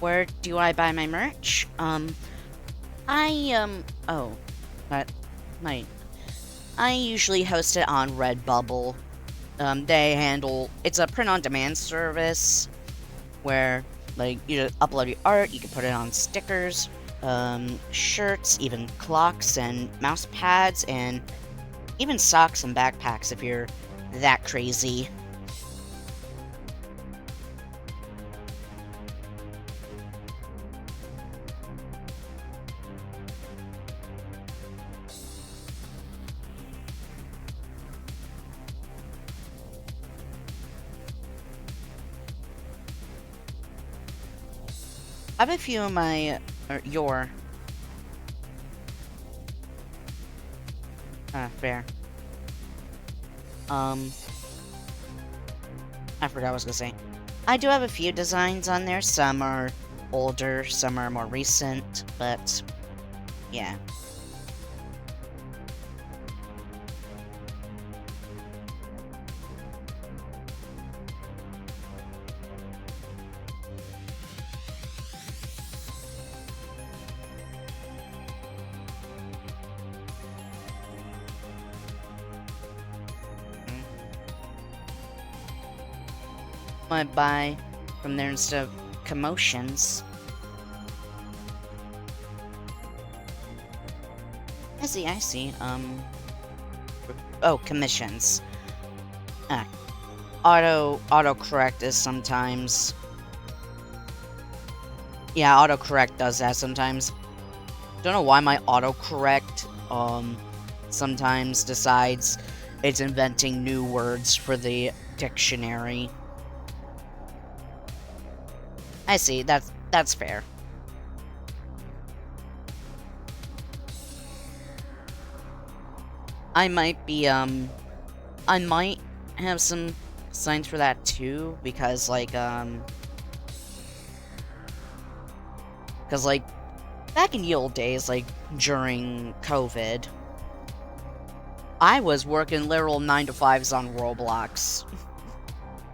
Where do I buy my merch? Oh, but I usually host it on Redbubble. It's a print-on-demand service where, like, you upload your art, you can put it on stickers, shirts, even clocks and mouse pads, and even socks and backpacks if you're that crazy. I have a few of my, fair. I forgot what I was gonna say. I do have a few designs on there. Some are older, some are more recent, but yeah. Might buy from there instead of commotions. I see, I see. Oh, commissions. Ah, autocorrect is sometimes. Yeah, autocorrect does that sometimes. Don't know why my autocorrect, sometimes decides it's inventing new words for the dictionary. I see, that's fair. I might be, I might have some signs for that too, because, like, back in the old days, like, during COVID, I was working literal 9 to 5s on Roblox.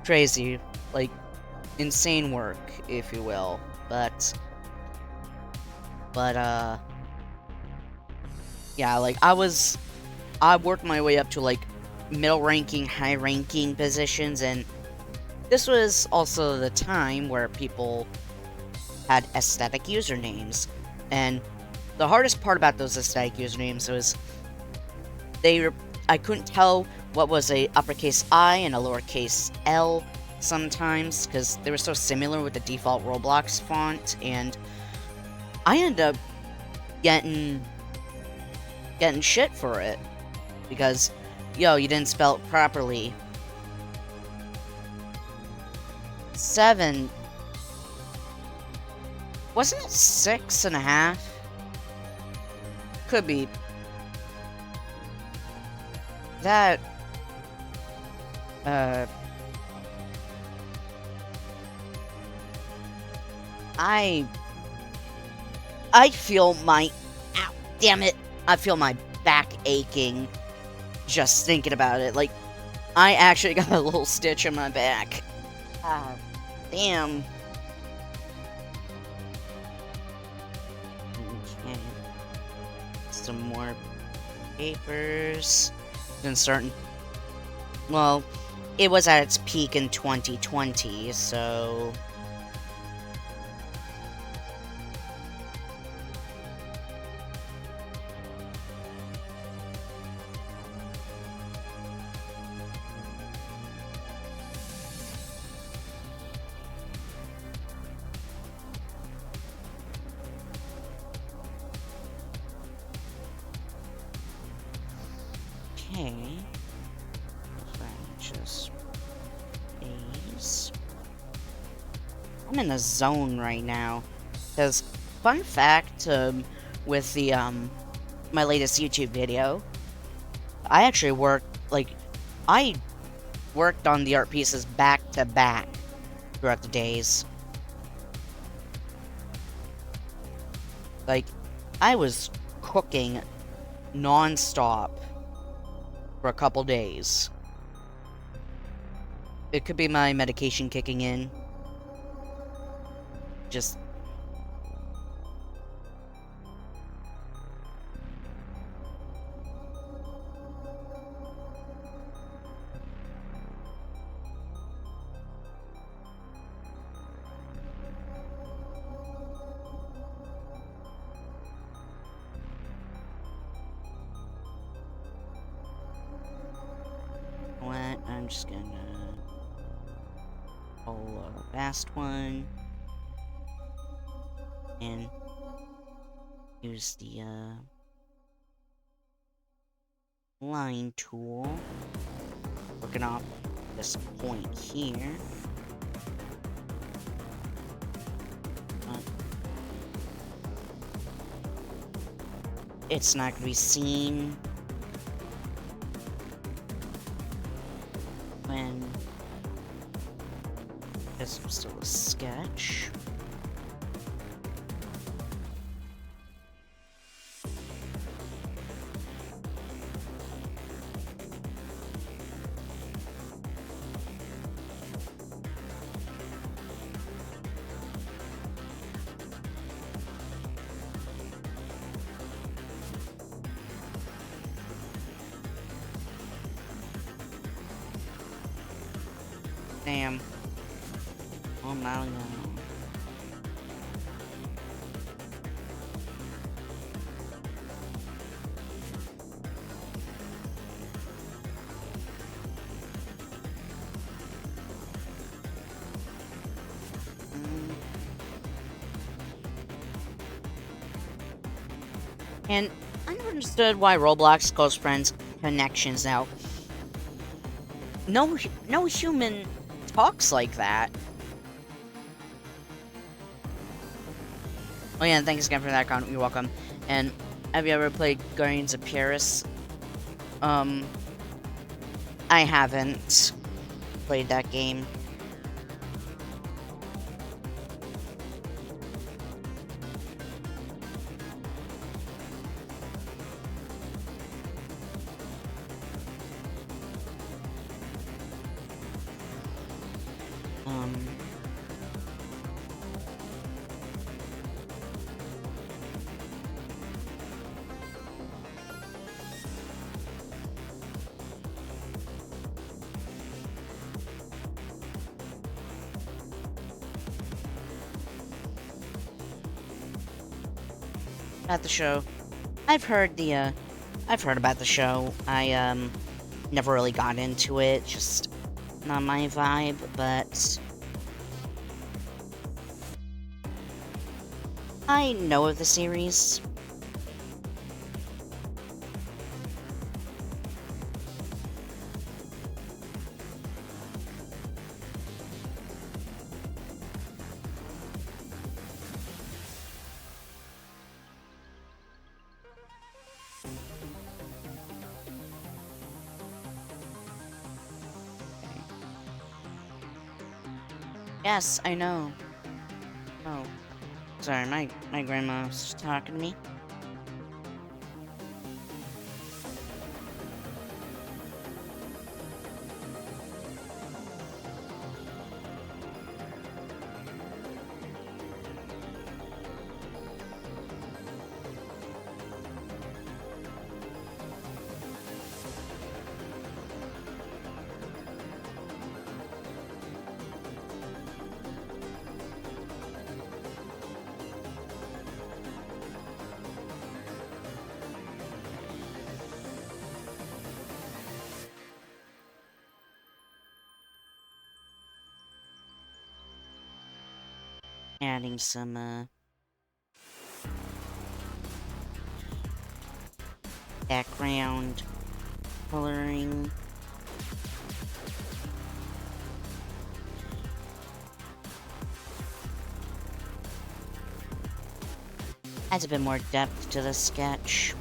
Crazy. Like, insane work, if you will. But, yeah, like, I worked my way up to, like, middle ranking, high ranking positions, and this was also the time where people had aesthetic usernames. And the hardest part about those aesthetic usernames was I couldn't tell what was a uppercase I and a lowercase L sometimes, because they were so similar with the default Roblox font, and I ended up getting shit for it. Because, yo, you didn't spell it properly. 7. Wasn't it 6.5? Could be. That, I feel my, ow, damn it, I feel my back aching just thinking about it. Like, I actually got a little stitch on my back. Ah, damn. Okay. Some more papers. Been starting. Well, it was at its peak in 2020, so. Okay. Just these. I'm in the zone right now. Because, fun fact, with the, my latest YouTube video, I actually I worked on the art pieces back to back throughout the days. Like, I was cooking non-stop for a couple days. It could be my medication kicking in. Just... what? I'm just gonna pull a fast one and use the line tool, working off this point here. It's not gonna be seen when this sketch. Damn. Oh my god. And I never understood why Roblox calls friends connections now. No human talks like that. Oh yeah, and thanks again for that comment. You're welcome. And have you ever played Guardians of Paris? I haven't played that game. At the show, I've heard about the show. I never really got into it, just not my vibe, but I know of the series. Yes, I know. Oh, sorry, my grandma was talking to me. Adding some background coloring. Adds a bit more depth to the sketch.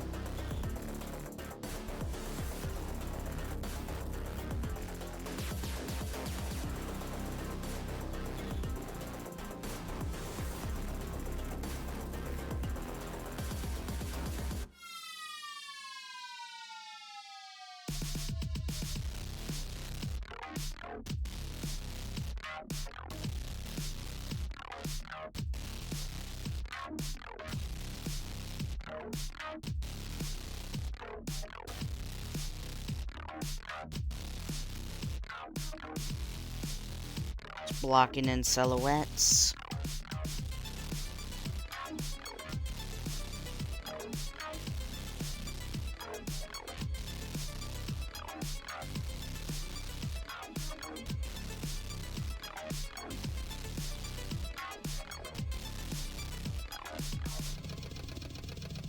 Blocking in silhouettes.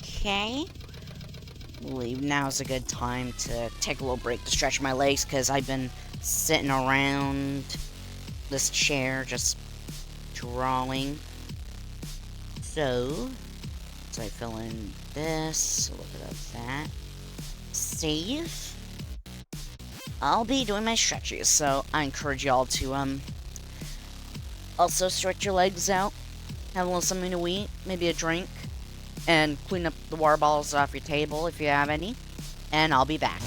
Okay. I believe now's a good time to take a little break to stretch my legs because I've been sitting around this chair just drawing. So I fill in this, a little bit of that. Save. I'll be doing my stretches, so I encourage y'all to Also, stretch your legs out, have a little something to eat, maybe a drink, and clean up the water bottles off your table if you have any, and I'll be back.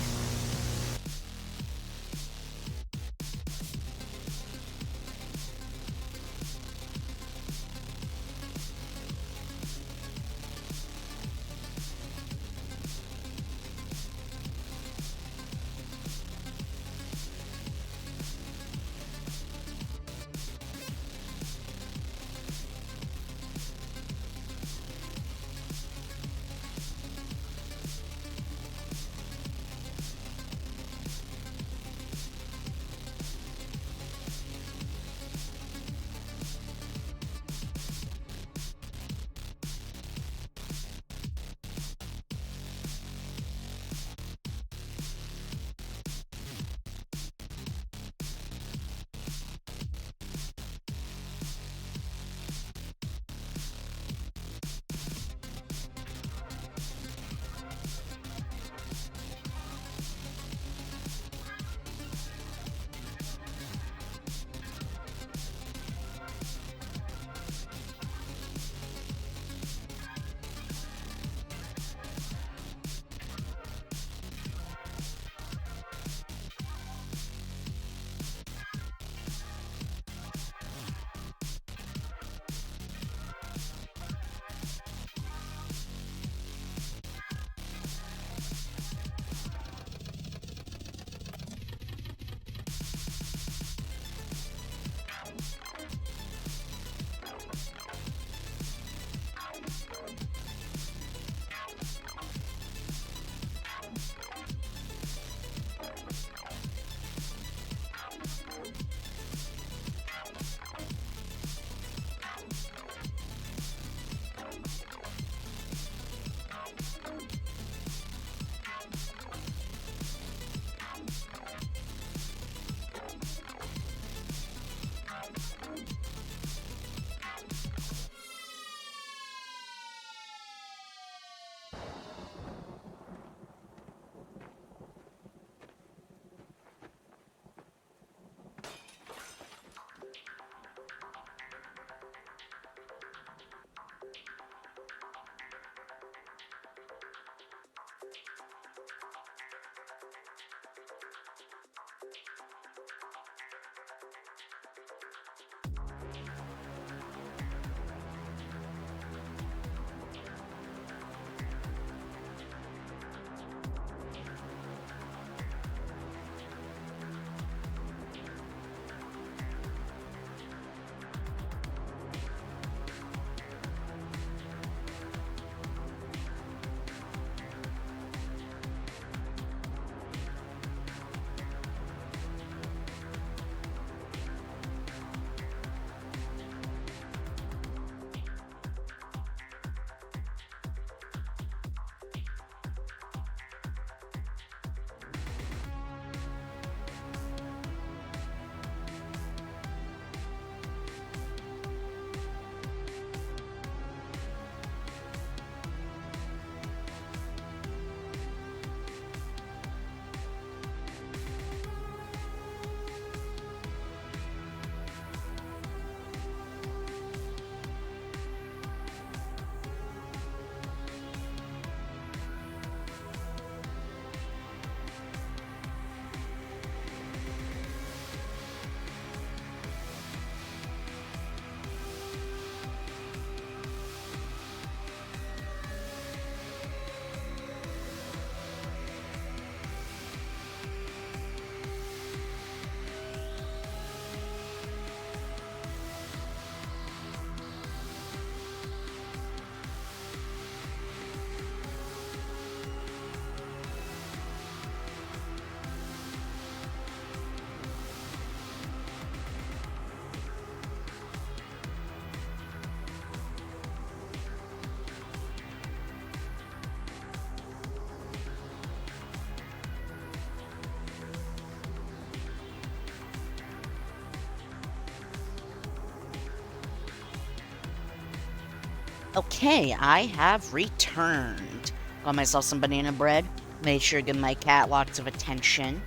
Okay, I have returned. Got myself some banana bread. Made sure to give my cat lots of attention.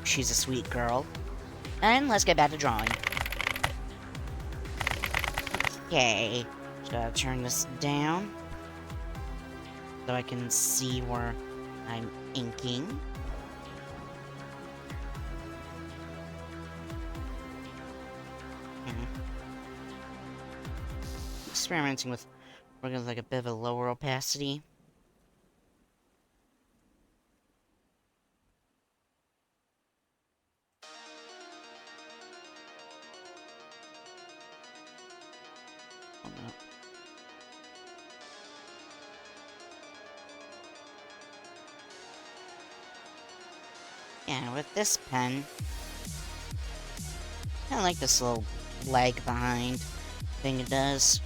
She's a sweet girl. And let's get back to drawing. Okay, just gotta turn this down so I can see where I'm inking. Hmm. Experimenting with working with like a bit of a lower opacity. Oh, no. Yeah, with this pen, I like this little lag behind thing it does.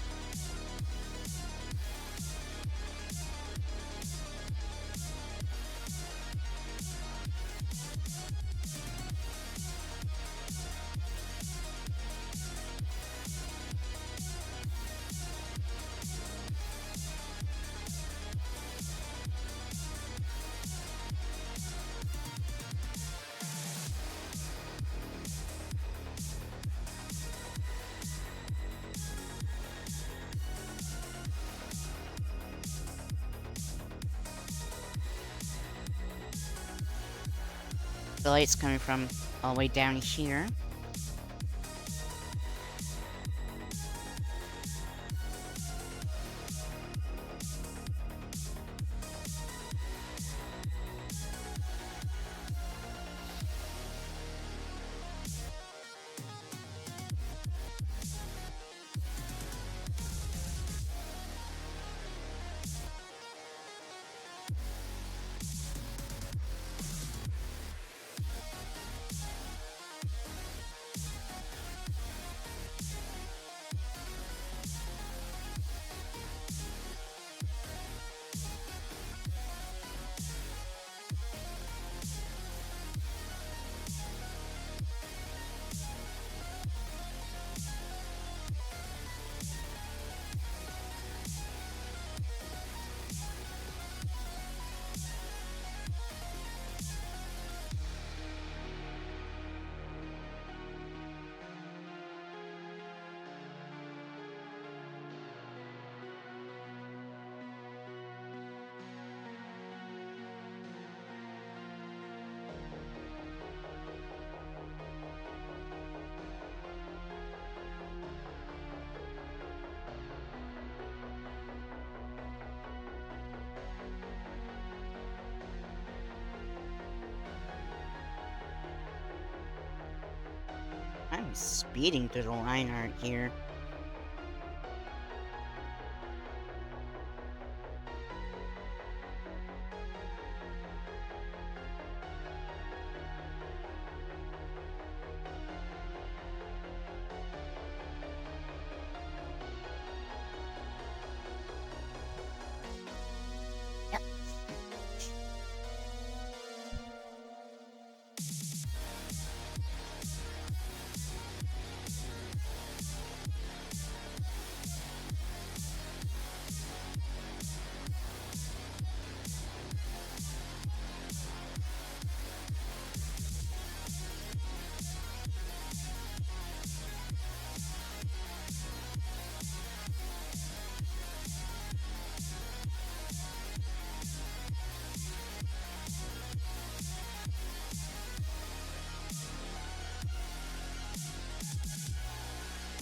The light's coming from all the way down here. I'm speeding through the line art here. Yep.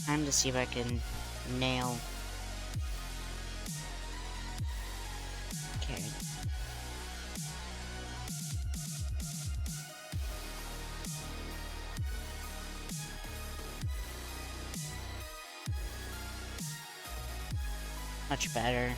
Time to see if I can nail. Okay. Much better.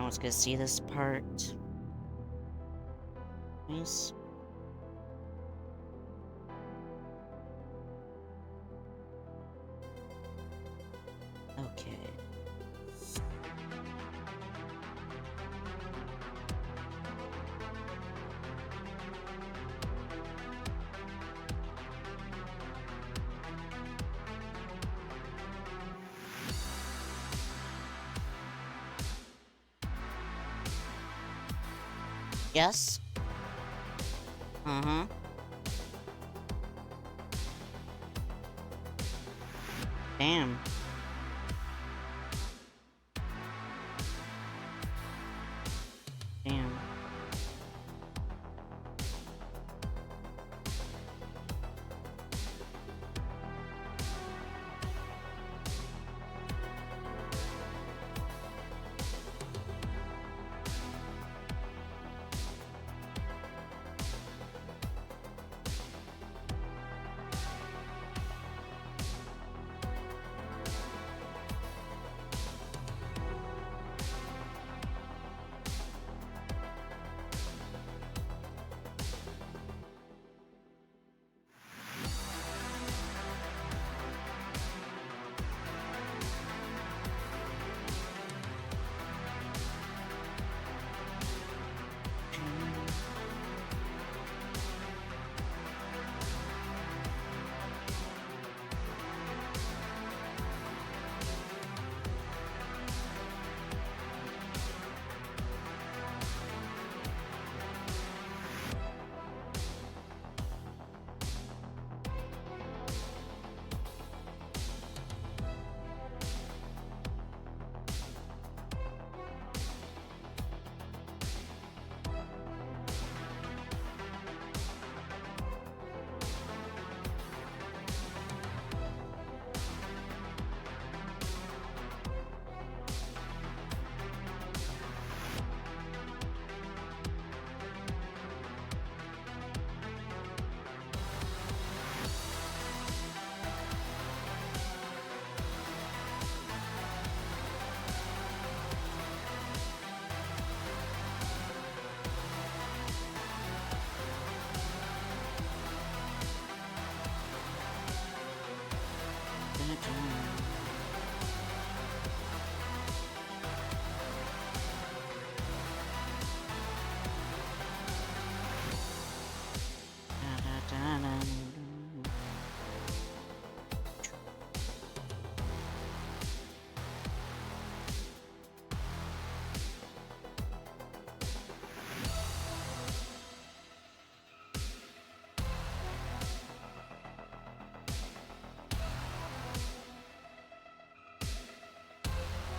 let's go see this part. Nice. Okay. Yes? Uh-huh. Damn. Damn.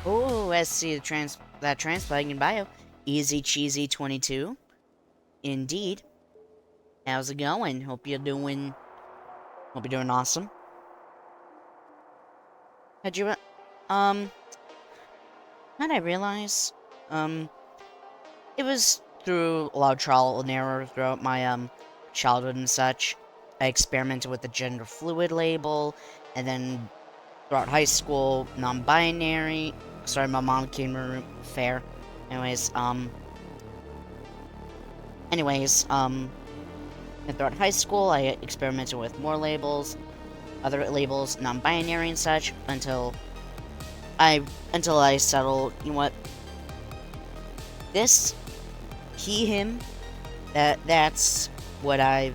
Oh, I see that transplanting in bio. Easy Cheesy 22. Indeed. How's it going? Hope you're doing awesome. Had you how'd I realize? It was through a lot of trial and error throughout my childhood and such. I experimented with the gender fluid label, and then throughout high school, non-binary. Sorry, my mom came to room fair. Anyways, and throughout high school, I experimented with more labels, other labels, non-binary and such, until I settled. You know what? This, he, him. That's what I.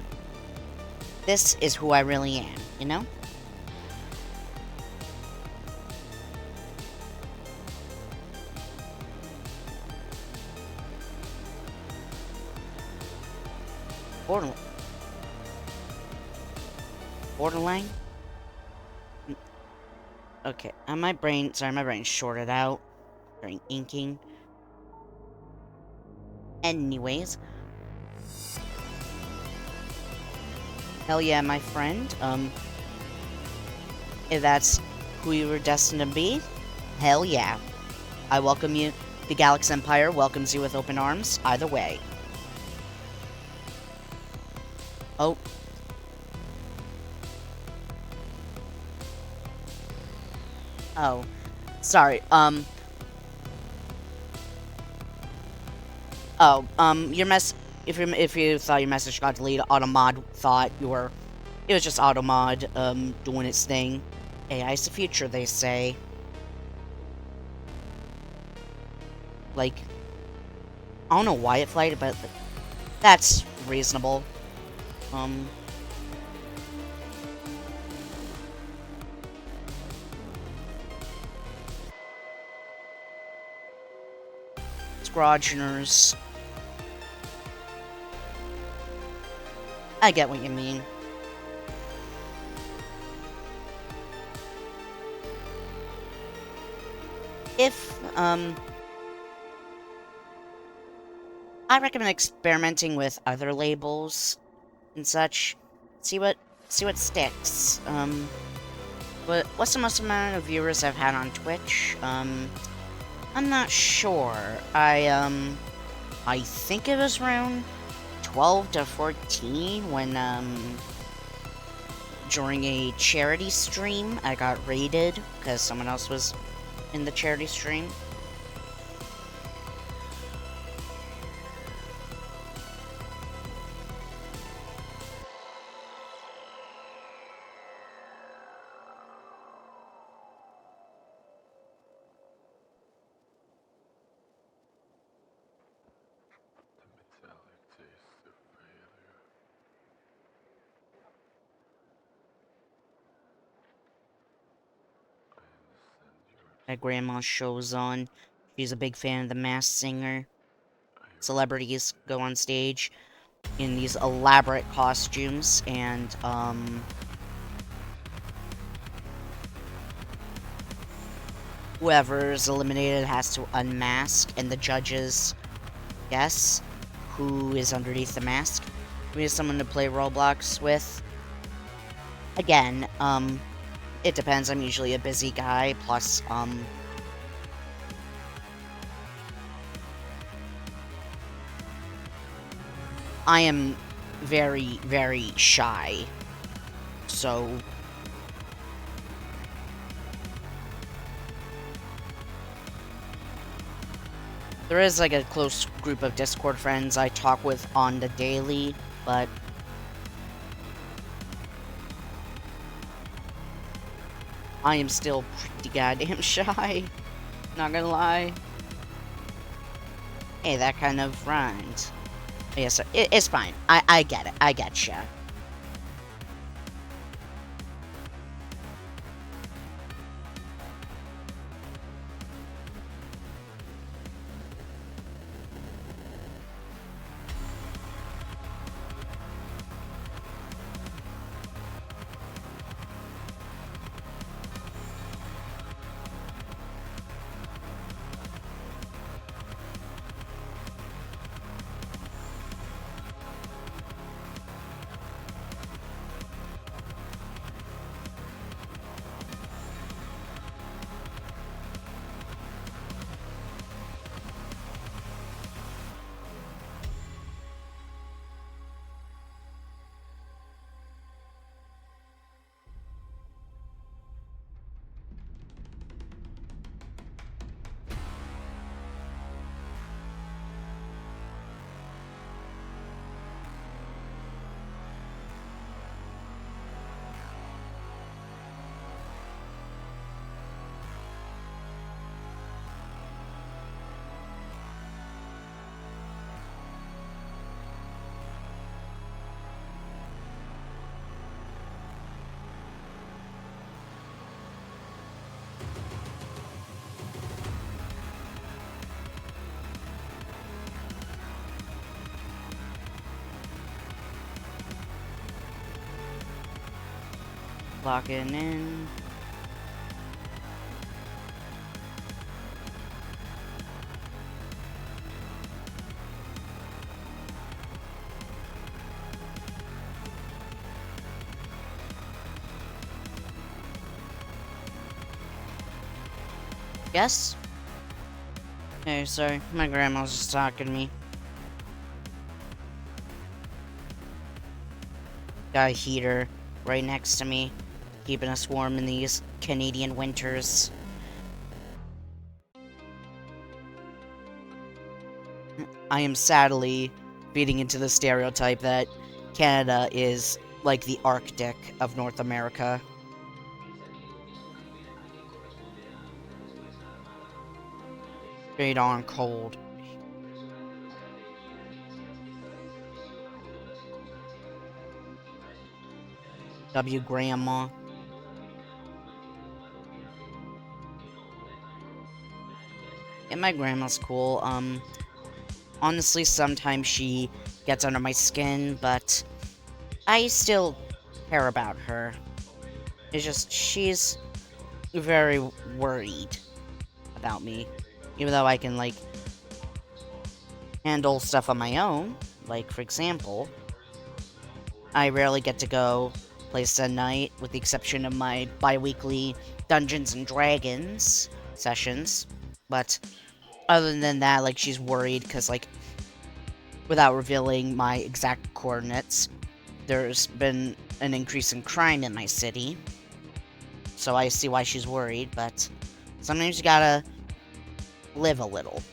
This is who I really am. You know. Borderline? Okay, my brain's shorted out during inking. Anyways. Hell yeah, my friend. If that's who you were destined to be, hell yeah. I welcome you. The Galaxy Empire welcomes you with open arms, either way. Oh. Oh. Sorry, Oh, your if you thought your message got deleted, Automod thought you were. It was just Automod, doing its thing. AI's the future, they say. Like, I don't know why it flighted, but that's reasonable. Um, Scrogeners. I get what you mean. If, I recommend experimenting with other labels and such. See what, see what sticks. What's the most amount of viewers I've had on Twitch? I'm not sure. I think it was around 12 to 14 when, during a charity stream, I got raided because someone else was in the charity stream. My grandma shows on. She's a big fan of The Masked Singer. Celebrities go on stage in these elaborate costumes, and, whoever's eliminated has to unmask, and the judges guess who is underneath the mask. We need someone to play Roblox with. Again, it depends. I'm usually a busy guy, plus, I am very, very shy. So, there is like a close group of Discord friends I talk with on the daily, but I am still pretty goddamn shy. Not gonna lie. Hey, that kind of rhymed. Yes, it's fine. I get it. I getcha. Locking in. Yes? Hey, sorry. My grandma's just talking to me. Got a heater right next to me, keeping us warm in these Canadian winters. I am sadly feeding into the stereotype that Canada is like the Arctic of North America. Straight on cold. W grandma. Yeah, my grandma's cool. Honestly, sometimes she gets under my skin, but I still care about her. It's just, she's very worried about me. Even though I can, like, handle stuff on my own. Like, for example, I rarely get to go place at night, with the exception of my bi-weekly Dungeons and Dragons sessions. But other than that, like, she's worried because, like, without revealing my exact coordinates, there's been an increase in crime in my city. So I see why she's worried, but sometimes you gotta live a little.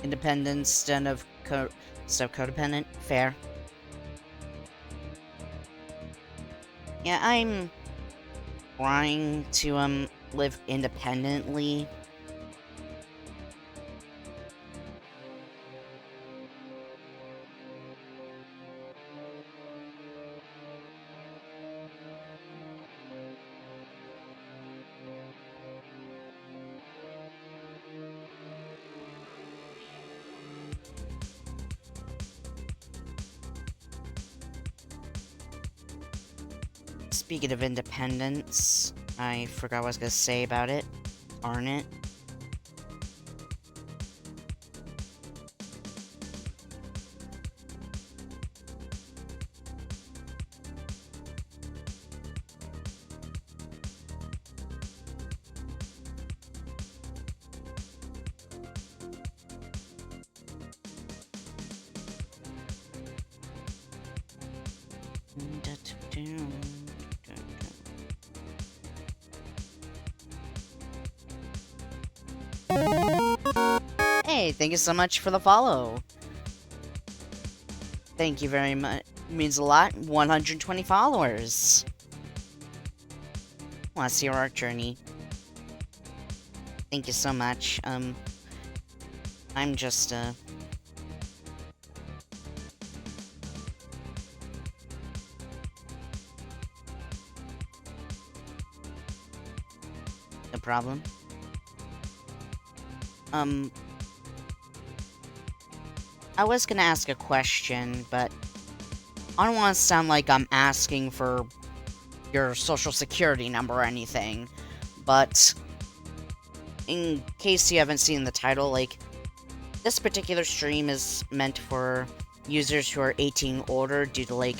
Independence instead of codependent. Fair. Yeah, I'm trying to live independently. Speaking of independence, I forgot what I was gonna say about it. Darn it. Hey, thank you so much for the follow. Thank you very much. Means a lot. 120 followers. Want to see our journey. Thank you so much. I'm just, no problem. I was gonna ask a question, but I don't want to sound like I'm asking for your social security number or anything, but in case you haven't seen the title, like, this particular stream is meant for users who are 18 older due to, like,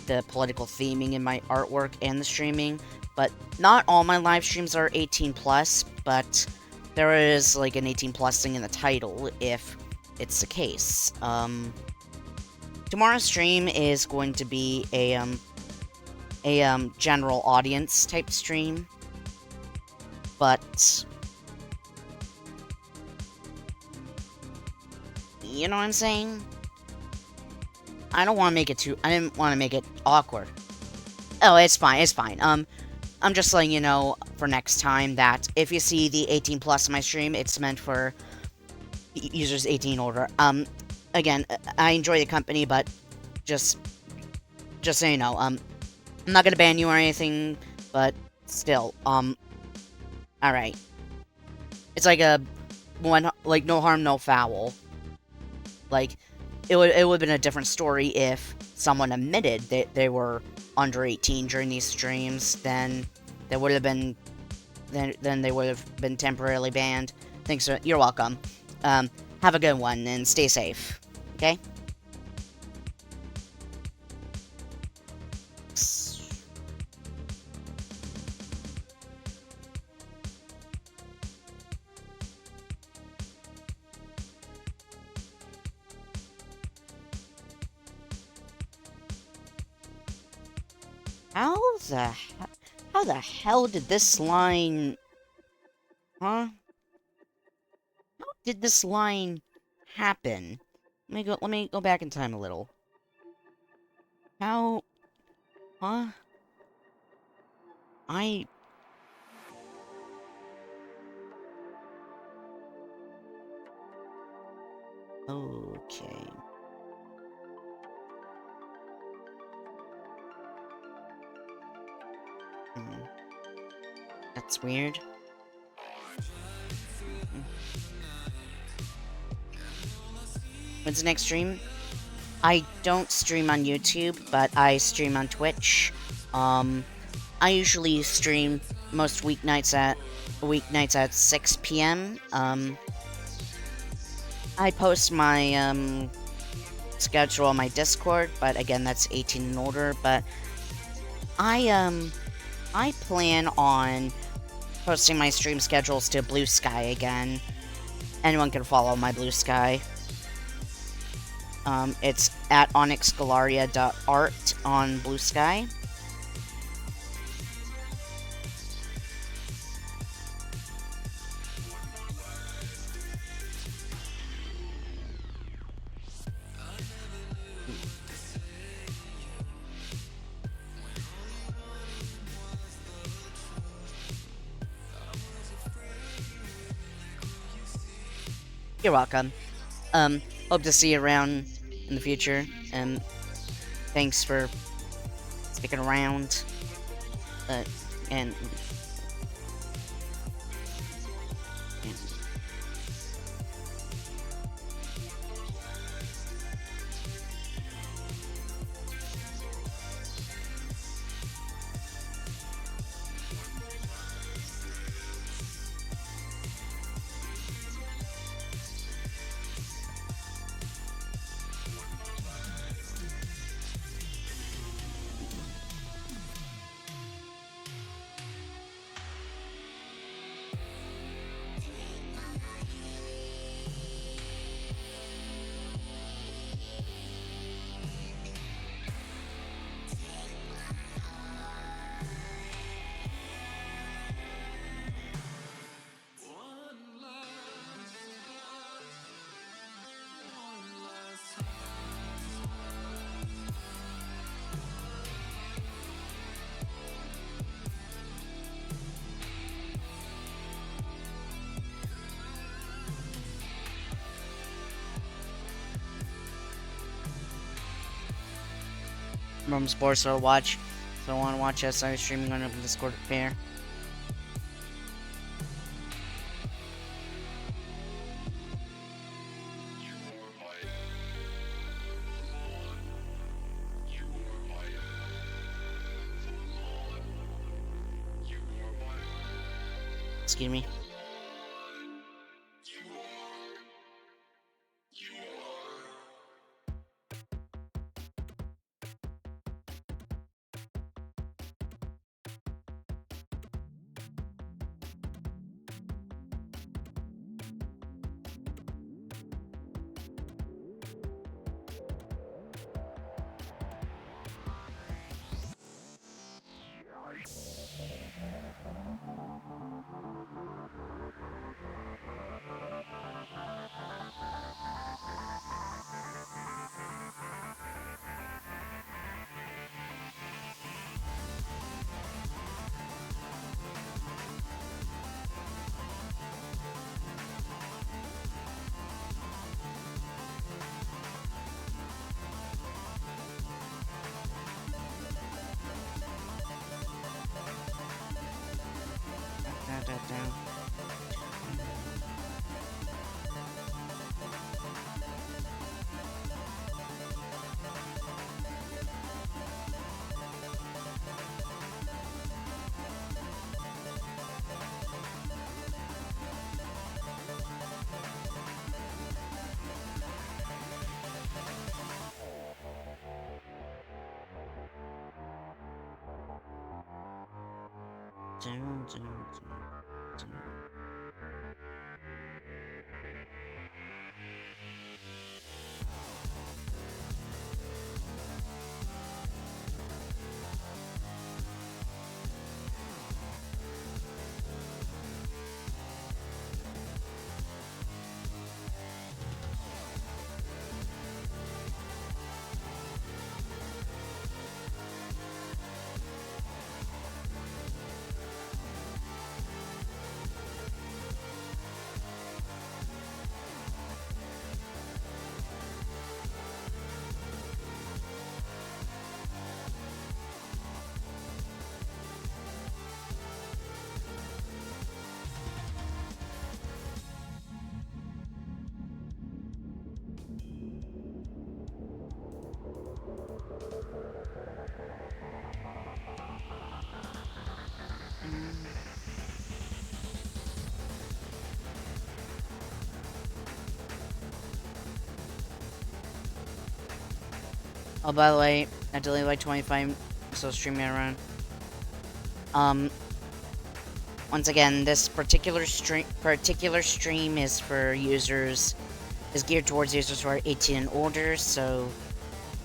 the political theming in my artwork and the streaming, but not all my live streams are 18 plus, but there is, like, an 18 plus thing in the title if it's the case. Tomorrow's stream is going to be a general audience type stream, but you know what I'm saying? I didn't want to make it awkward. Oh, it's fine, it's fine. I'm just letting you know for next time that if you see the 18 plus in my stream, it's meant for users 18 older. Again, I enjoy the company, but just so you know, I'm not gonna ban you or anything, but still, alright. It's like no harm, no foul. Like, it would have been a different story if someone admitted that they were under 18 during these streams, then they would have been temporarily banned. Thanks, you're welcome. Have a good one and stay safe. Okay? How the how the hell did this line... Huh? How did this line happen? Let me go back in time a little. How... Huh? Okay. Hmm. That's weird. When's the next stream? I don't stream on YouTube, but I stream on Twitch. I usually stream most weeknights at 6 p.m. I post my schedule on my Discord, but again, that's 18 and older. But I plan on posting my stream schedules to Blue Sky again. Anyone can follow my Blue Sky. It's at onyxgalaria.art on Blue Sky. You're welcome. Hope to see you around in the future, and thanks for sticking around. And from sports or watch. So I want to watch us. I'm streaming on Open Discord pair. Excuse me. Down. Oh, by the way, I delayed like 25, so streaming around. Once again, this particular stream is for users, is geared towards users who are 18 and older. So,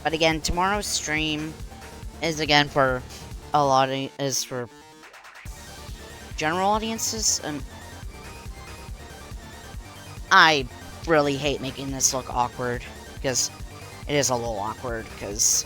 but again, tomorrow's stream is again for is for general audiences. I really hate making this look awkward because it is a little awkward because.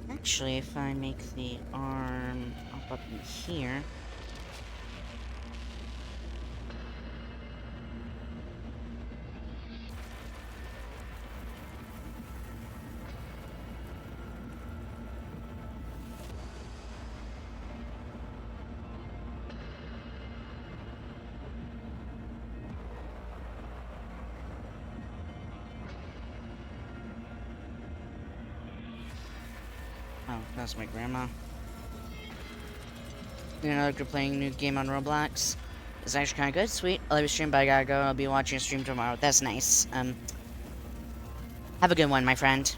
Actually, if I make the arm up button here. Oh, that's my grandma. You know, if you're playing a new game on Roblox, it's actually kind of good. Sweet. I'll leave a stream, but I gotta go. I'll be watching a stream tomorrow. That's nice. Have a good one, my friend.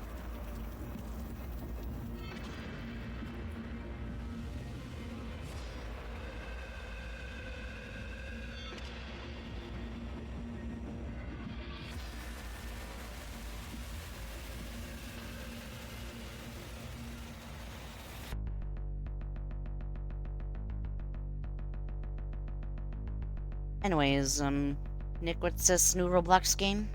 Anyways, Nick, what's this new Roblox game?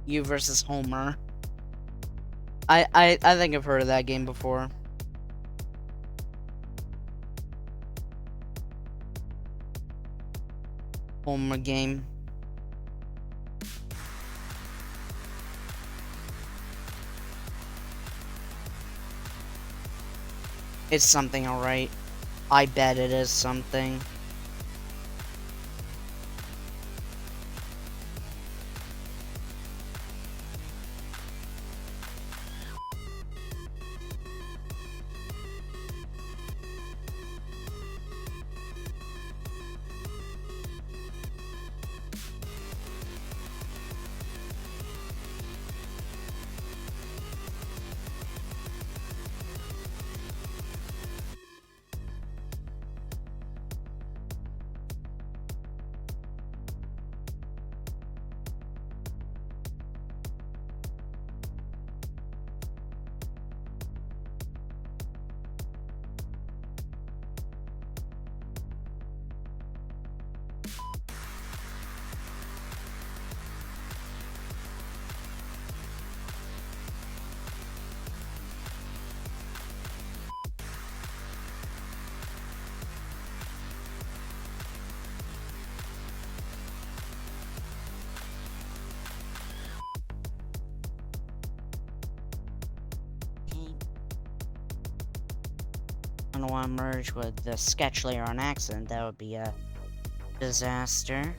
You versus Homer. I think I've heard of that game before. Homer game. It's something, alright. I bet it is something. I don't want to merge with the sketch layer on accident. That would be a disaster.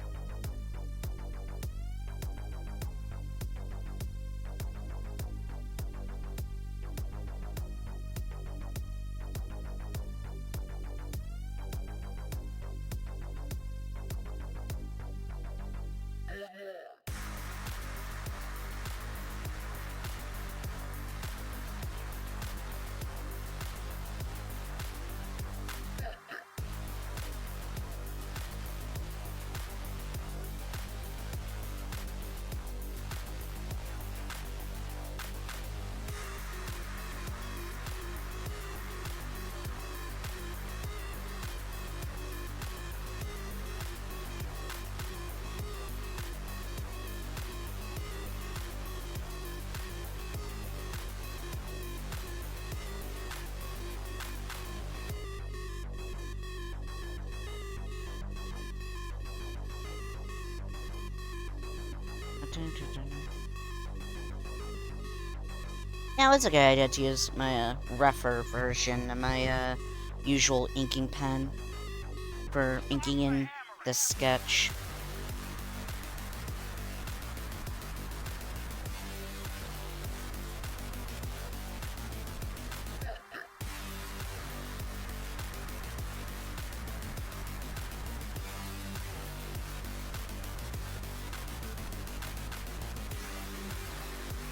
Now it's a good idea to use my rougher version of my usual inking pen for inking in the sketch.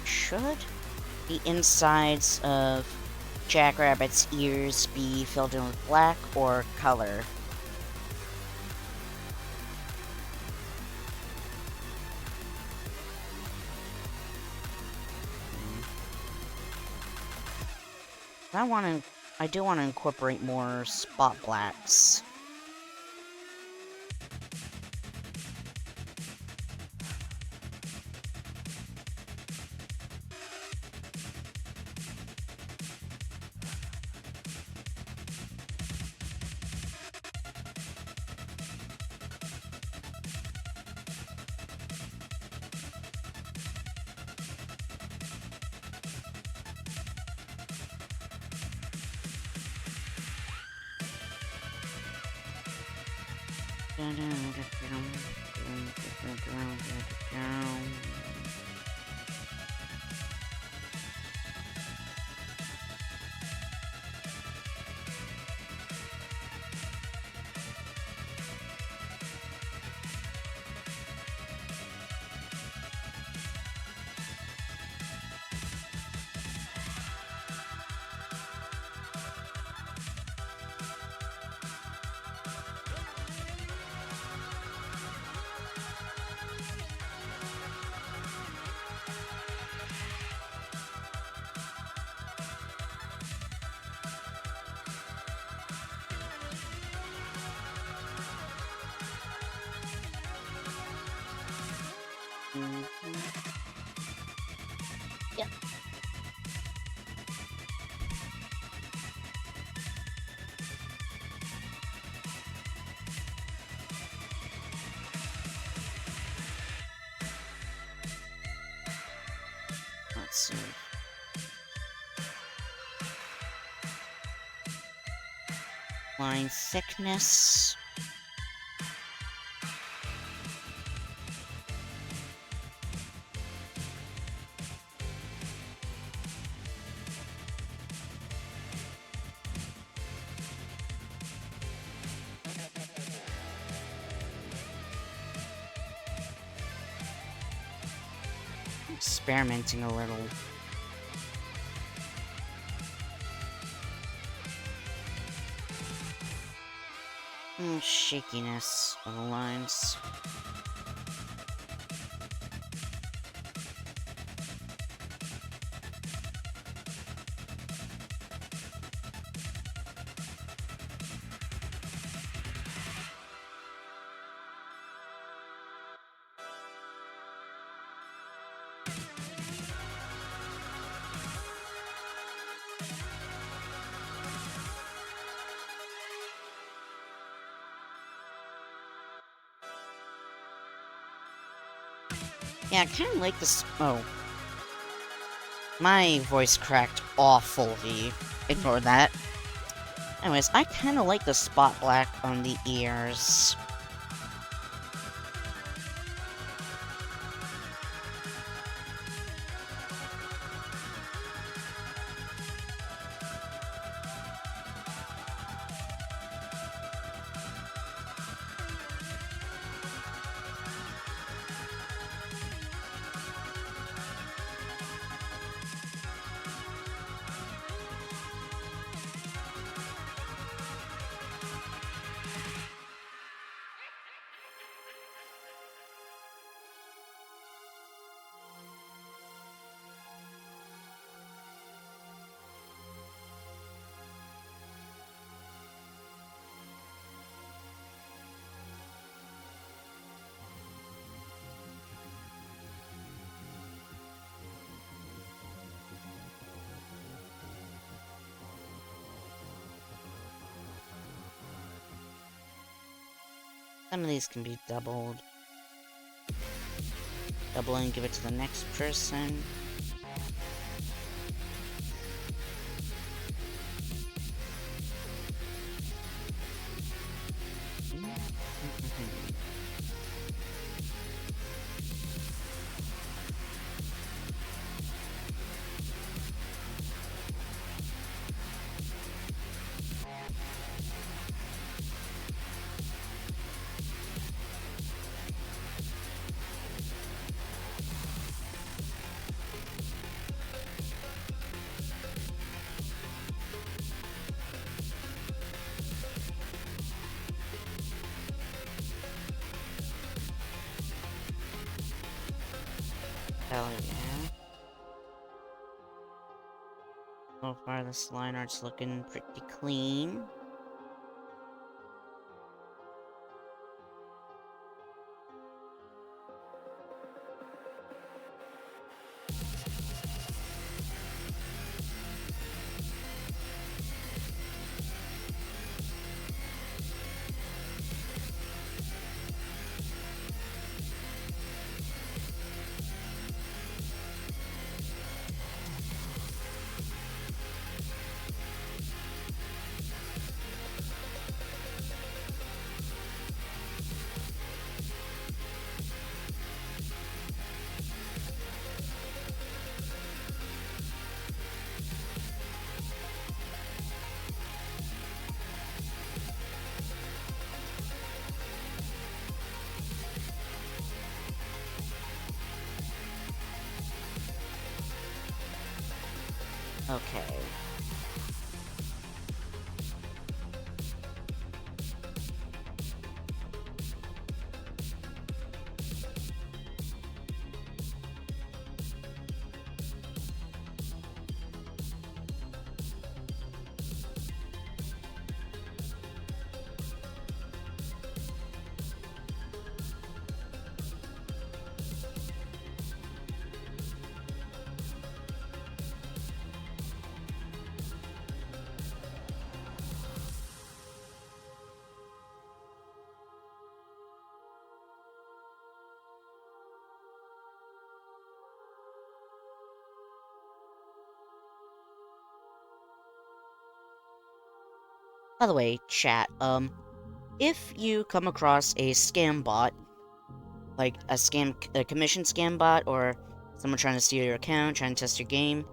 Should the insides of Jackrabbit's ears be filled in with black or color? I do want to incorporate more spot blacks. Yep. Let's see. Line thickness. Experimenting a little. Shakiness of the lines. Yeah, I kind of like this. Oh. My voice cracked awfully. Ignore that. Anyways, I kind of like the spot black on the ears. Some of these can be doubled. Double and give it to the next person. Hell yeah. So far, this line art's looking pretty clean. Okay. By the way, chat, if you come across a scam bot, like a commission scam bot, or someone trying to steal your account, trying to test your game,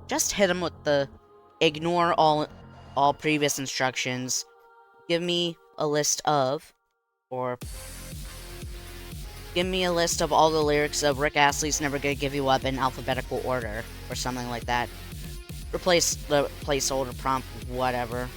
just hit them with the ignore all previous instructions, give me a list of, or give me a list of all the lyrics of Rick Astley's Never Gonna Give You Up in alphabetical order, or something like that. Replace the placeholder prompt, whatever.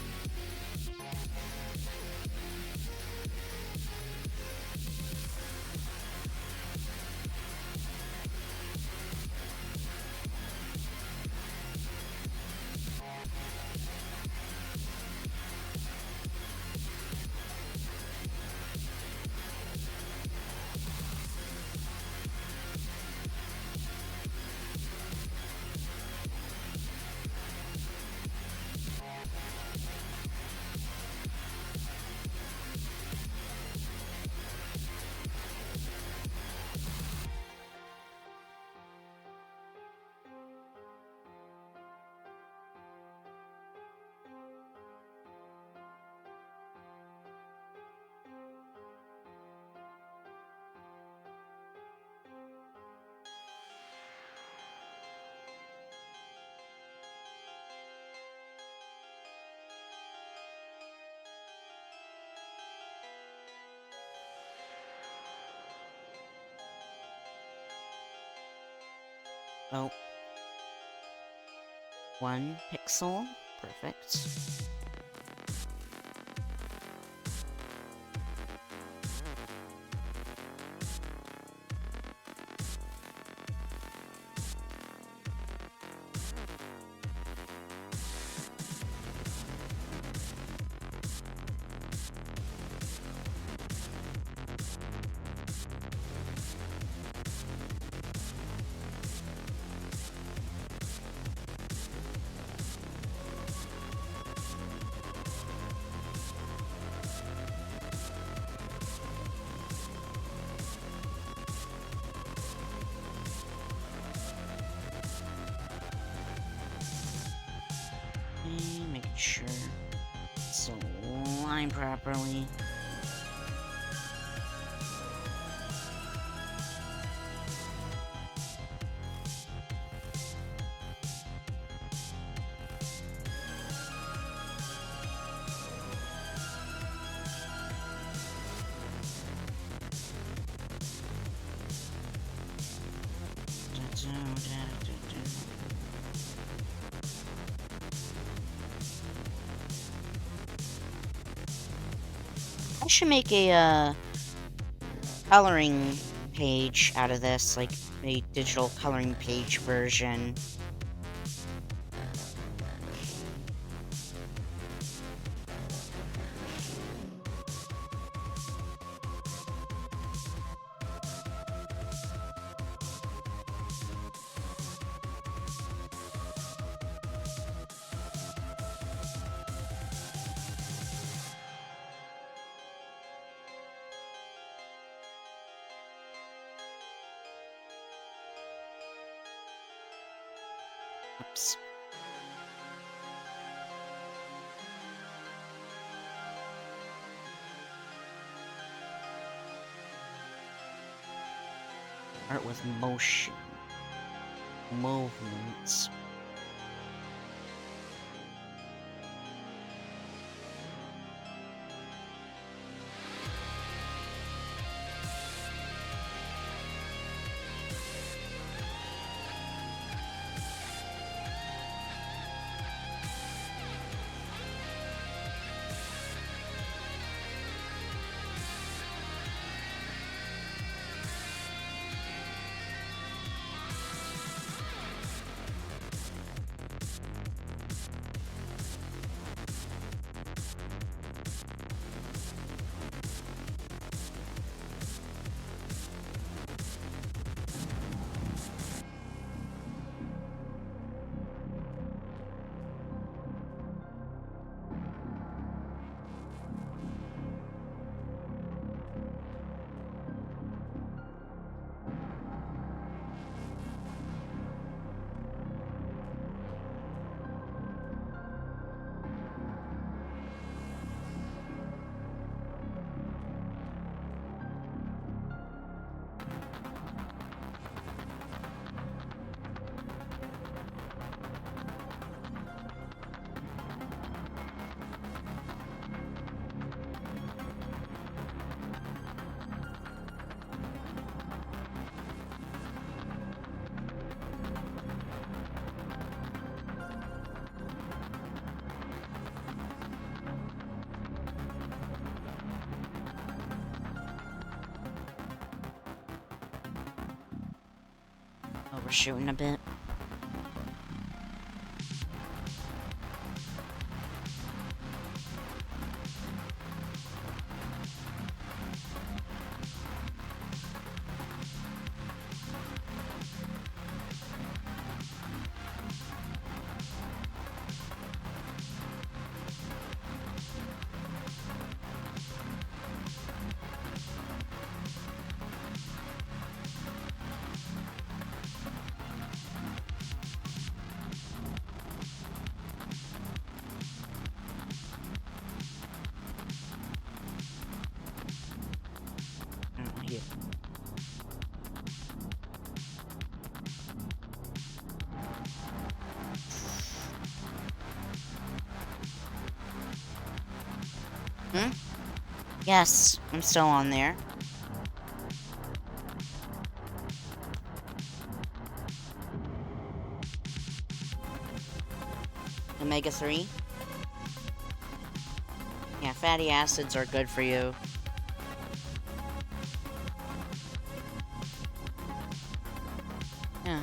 Oh. 1 pixel. Perfect. Making sure it's aligned properly. I should make a coloring page out of this, like a digital coloring page version. Oops. Art with motion. Movements. Overshooting a bit. Here. Yes, I'm still on there. Omega-3. Yeah, fatty acids are good for you. Yeah.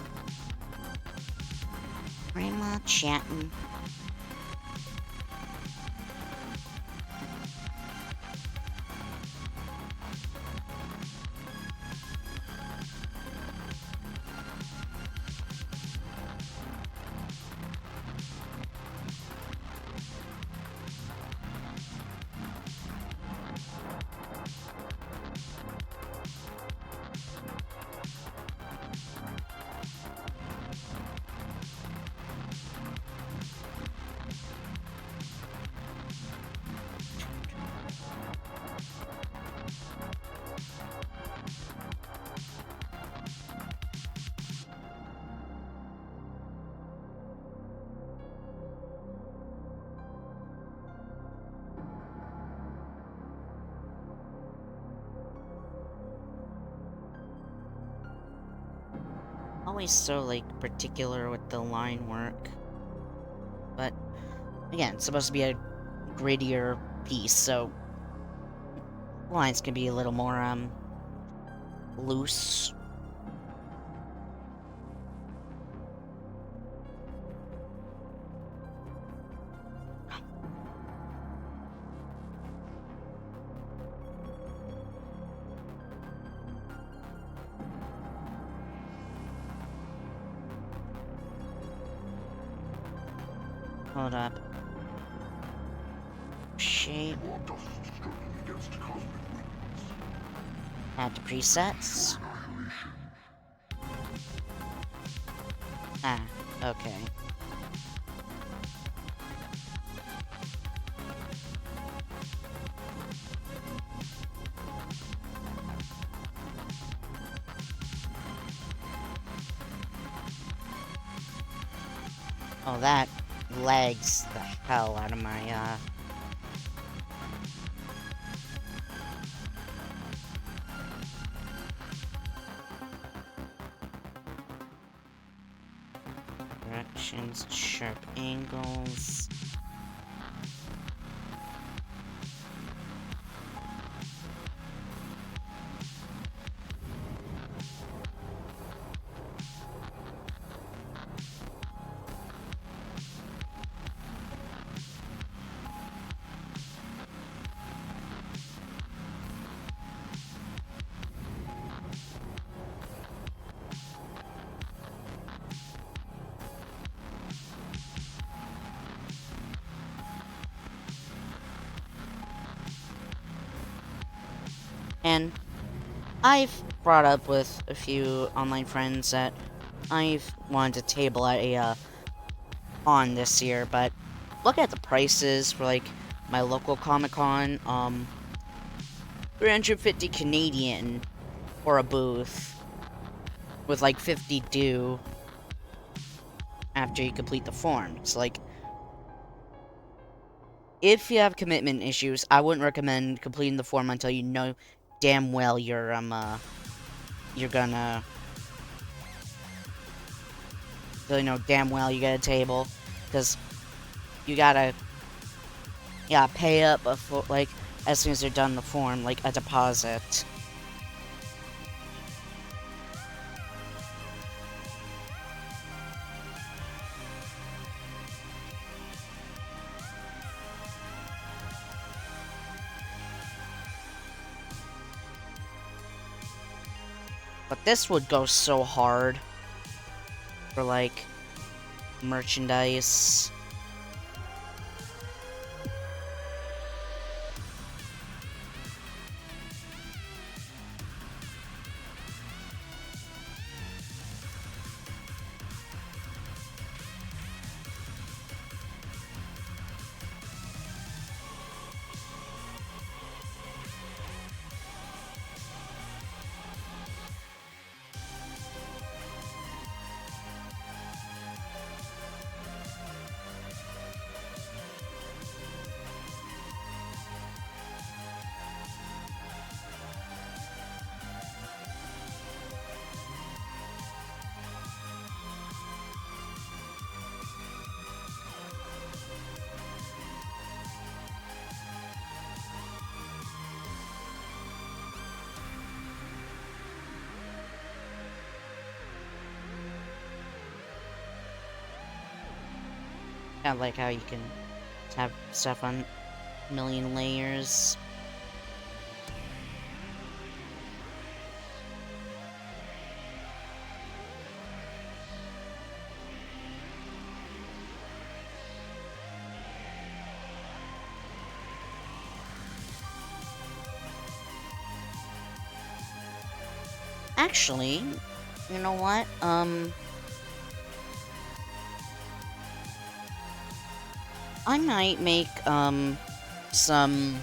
Grandma chatting. Always so, like, particular with the line work. But, again, it's supposed to be a grittier piece, so lines can be a little more, loose. Hold up. Shape. Add to presets. Ah, okay. Oh, that lags the hell out of my, directions, sharp angles. And I've brought up with a few online friends that I've wanted to table at a con this year, but look at the prices for like my local Comic-Con, 350 Canadian for a booth with like 50 due after you complete the form. It's like, if you have commitment issues, I wouldn't recommend completing the form until you know damn well you're gonna, you know damn well you get a table, because you gotta pay up before, like, as soon as they're done the form, like a deposit. But this would go so hard for, like, merchandise. I like how you can have stuff on a million layers. Actually, you know what? I might make, some...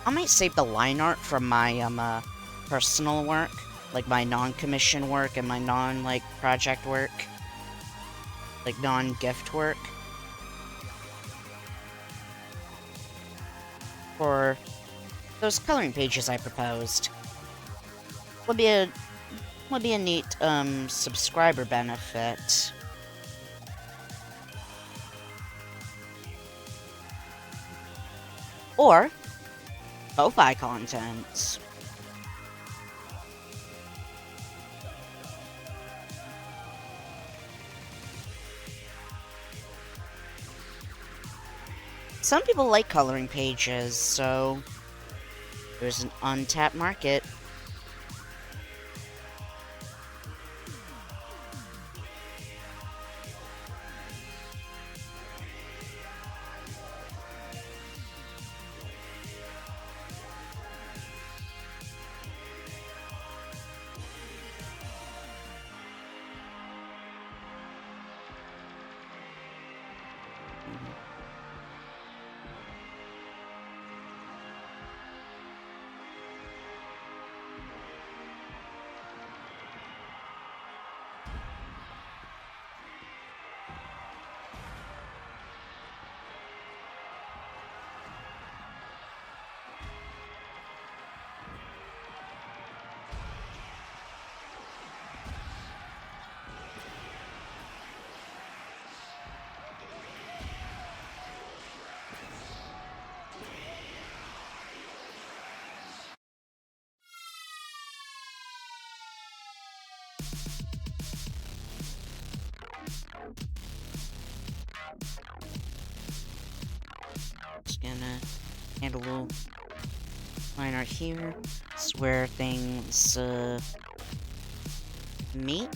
I might save the line art from my, personal work. Like, my non-commission work and my non, project work. Like, non-gift work. For those coloring pages I proposed. Would be a neat, subscriber benefit. Or kofi content. Some people like coloring pages, so there's an untapped market. Just gonna add a little line art here. It's where things meet.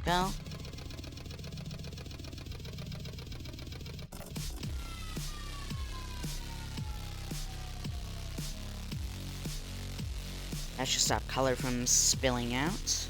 Go. That should stop color from spilling out.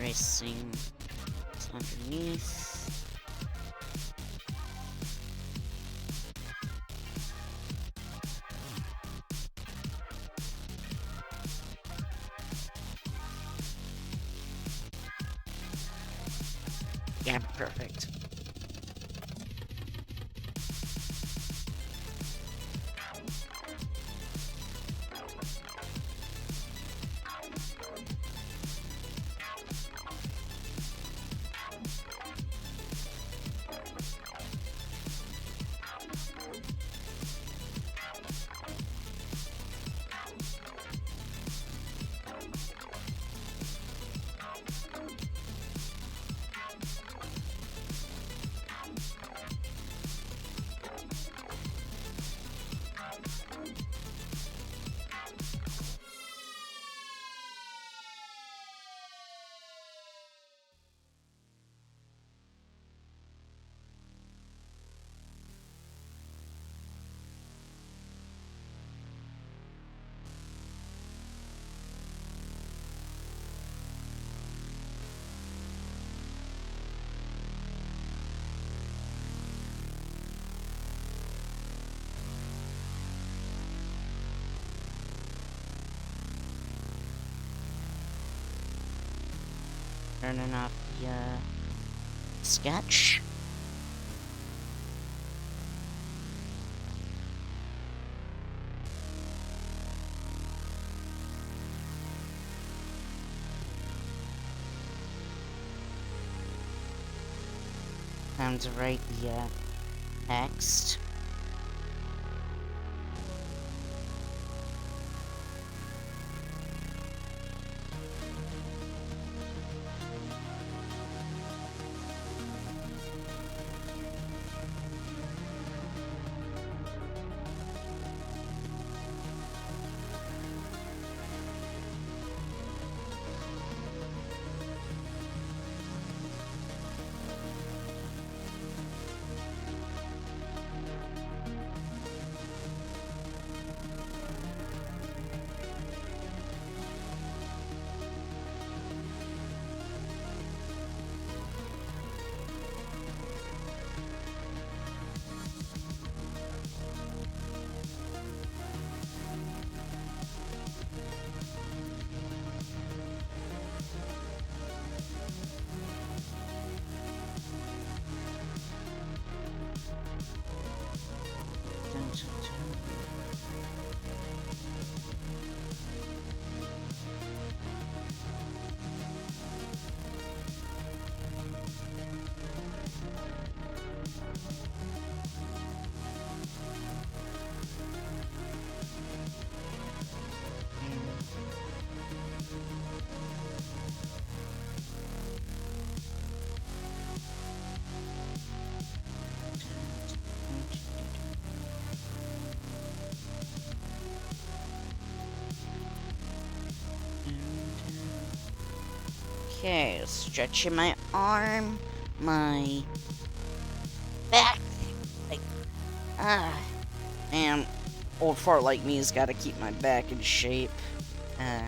Tracing underneath. Yeah, perfect. Turning off the sketch. Time to write the text. Okay, stretching my arm, my back, like, and old fart like me's gotta keep my back in shape. Uh,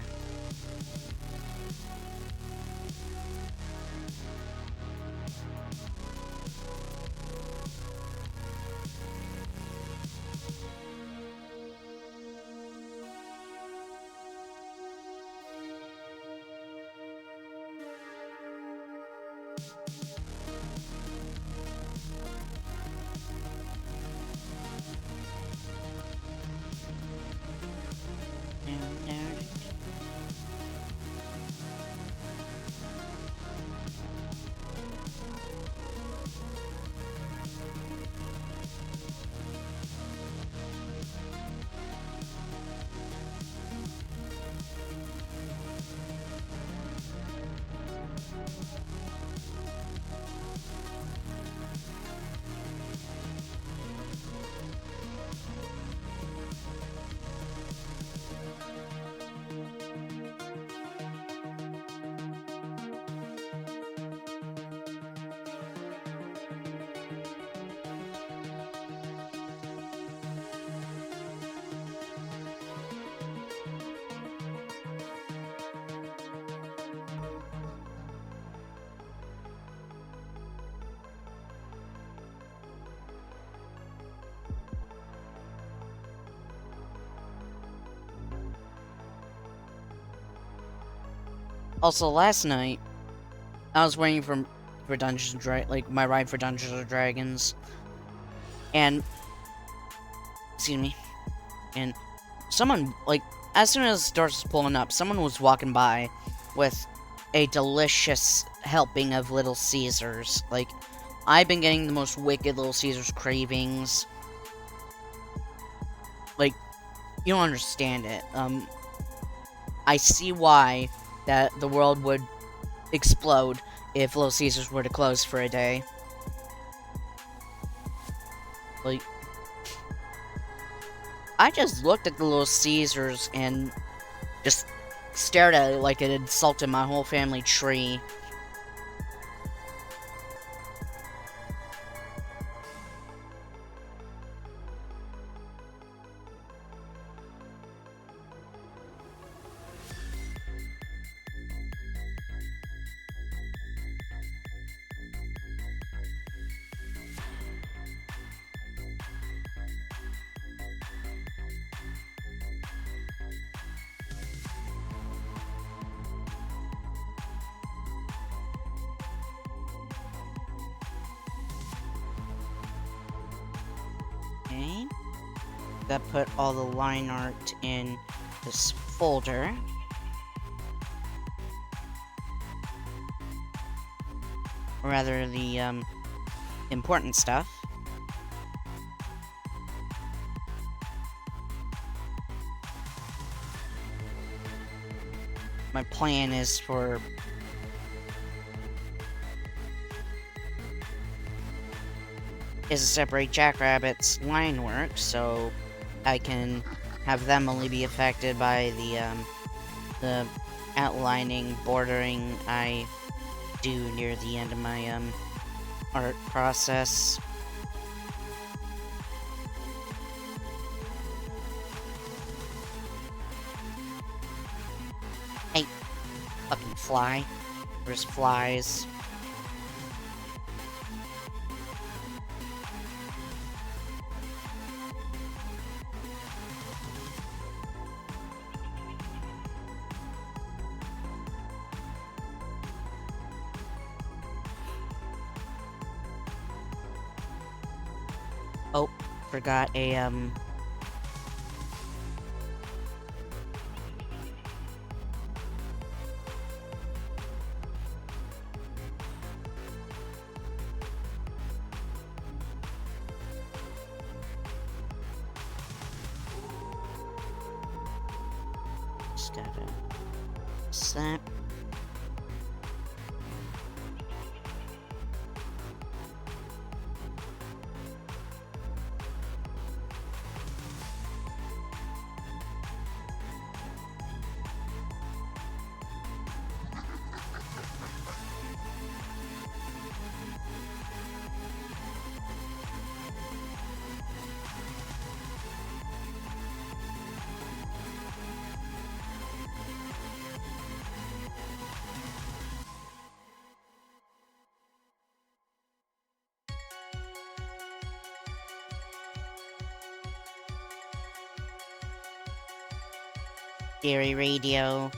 Also, last night, I was waiting for for Dungeons and like my ride for Dungeons and Dragons, and excuse me, and someone like as soon as doors was pulling up, someone was walking by with a delicious helping of Little Caesars. Like, I've been getting the most wicked Little Caesars cravings. Like, you don't understand it. I see why that the world would explode if Little Caesars were to close for a day. Like, I just looked at the Little Caesars and just stared at it like it insulted my whole family tree. Okay. That put all the line art in this folder. Or rather, the, important stuff. My plan is to separate Jackrabbit's line work, so I can have them only be affected by the outlining, bordering I do near the end of my, art process. Hey, fucking fly. There's flies. Oh, forgot a, just gotta snap. Dairy radio.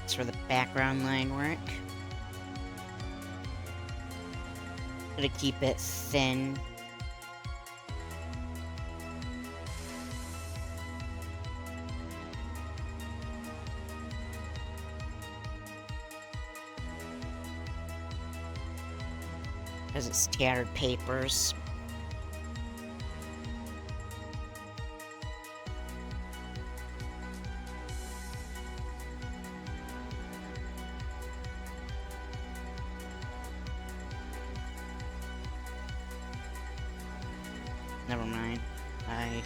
It's for the background line work. Gotta keep it thin. Because it's tattered papers. Never mind. I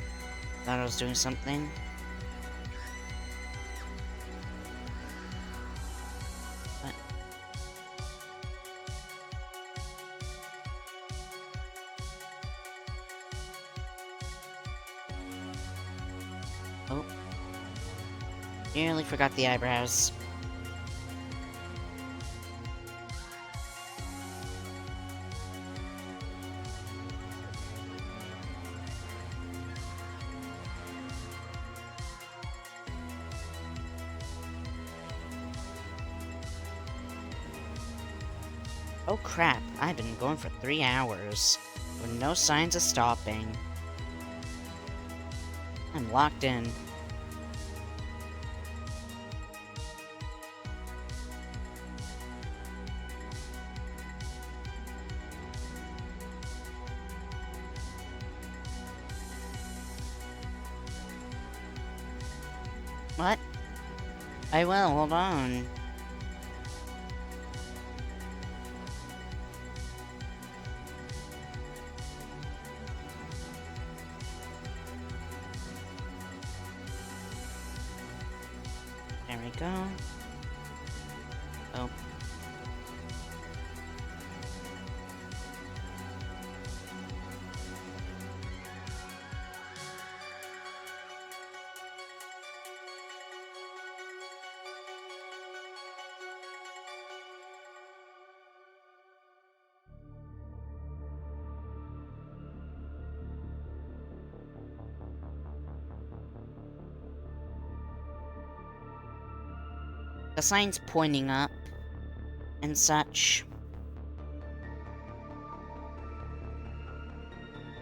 thought I was doing something. But oh. Nearly forgot the eyebrows. Oh crap, I've been going for 3 hours, with no signs of stopping. I'm locked in. What? I will, hold on. There we go. Oh. The sign's pointing up and such.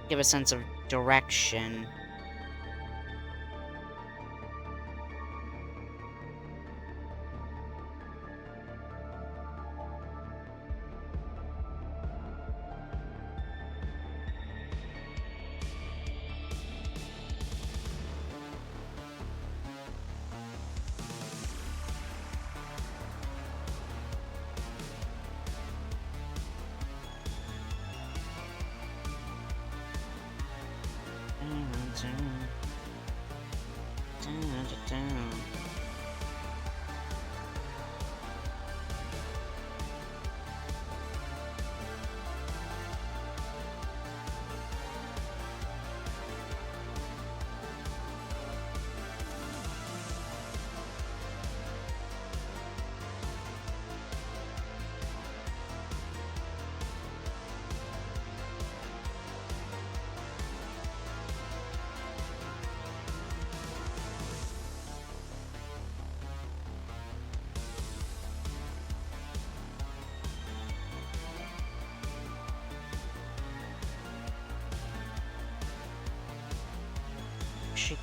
Give a sense of direction.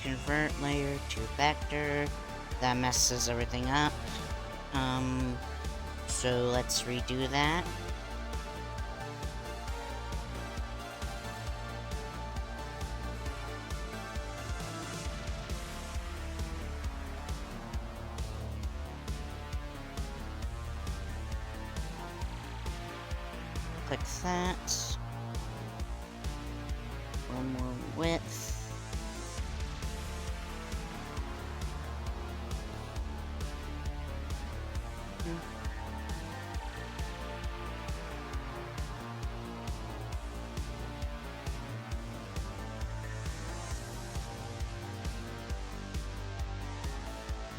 Convert layer to vector. That messes everything up. So let's redo that. Click that. One more width.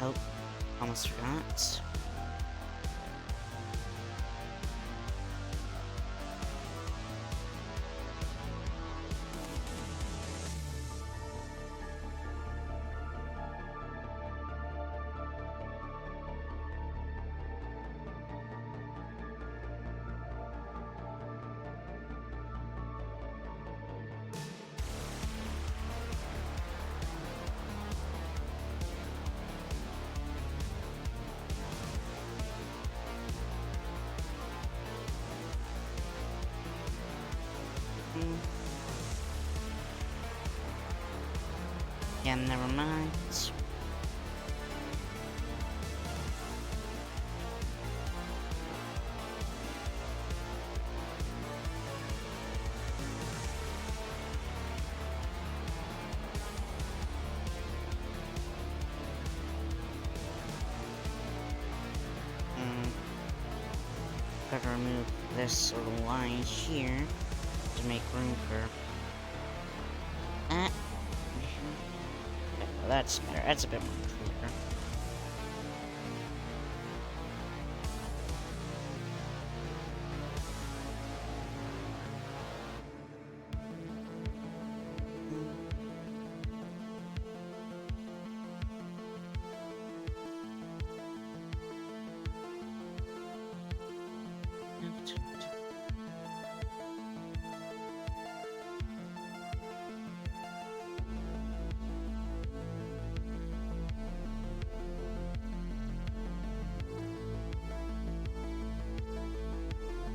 Oh, almost forgot. Yeah, never mind. Gotta remove this little line here to make room for that. That's better. That's a bit more clear.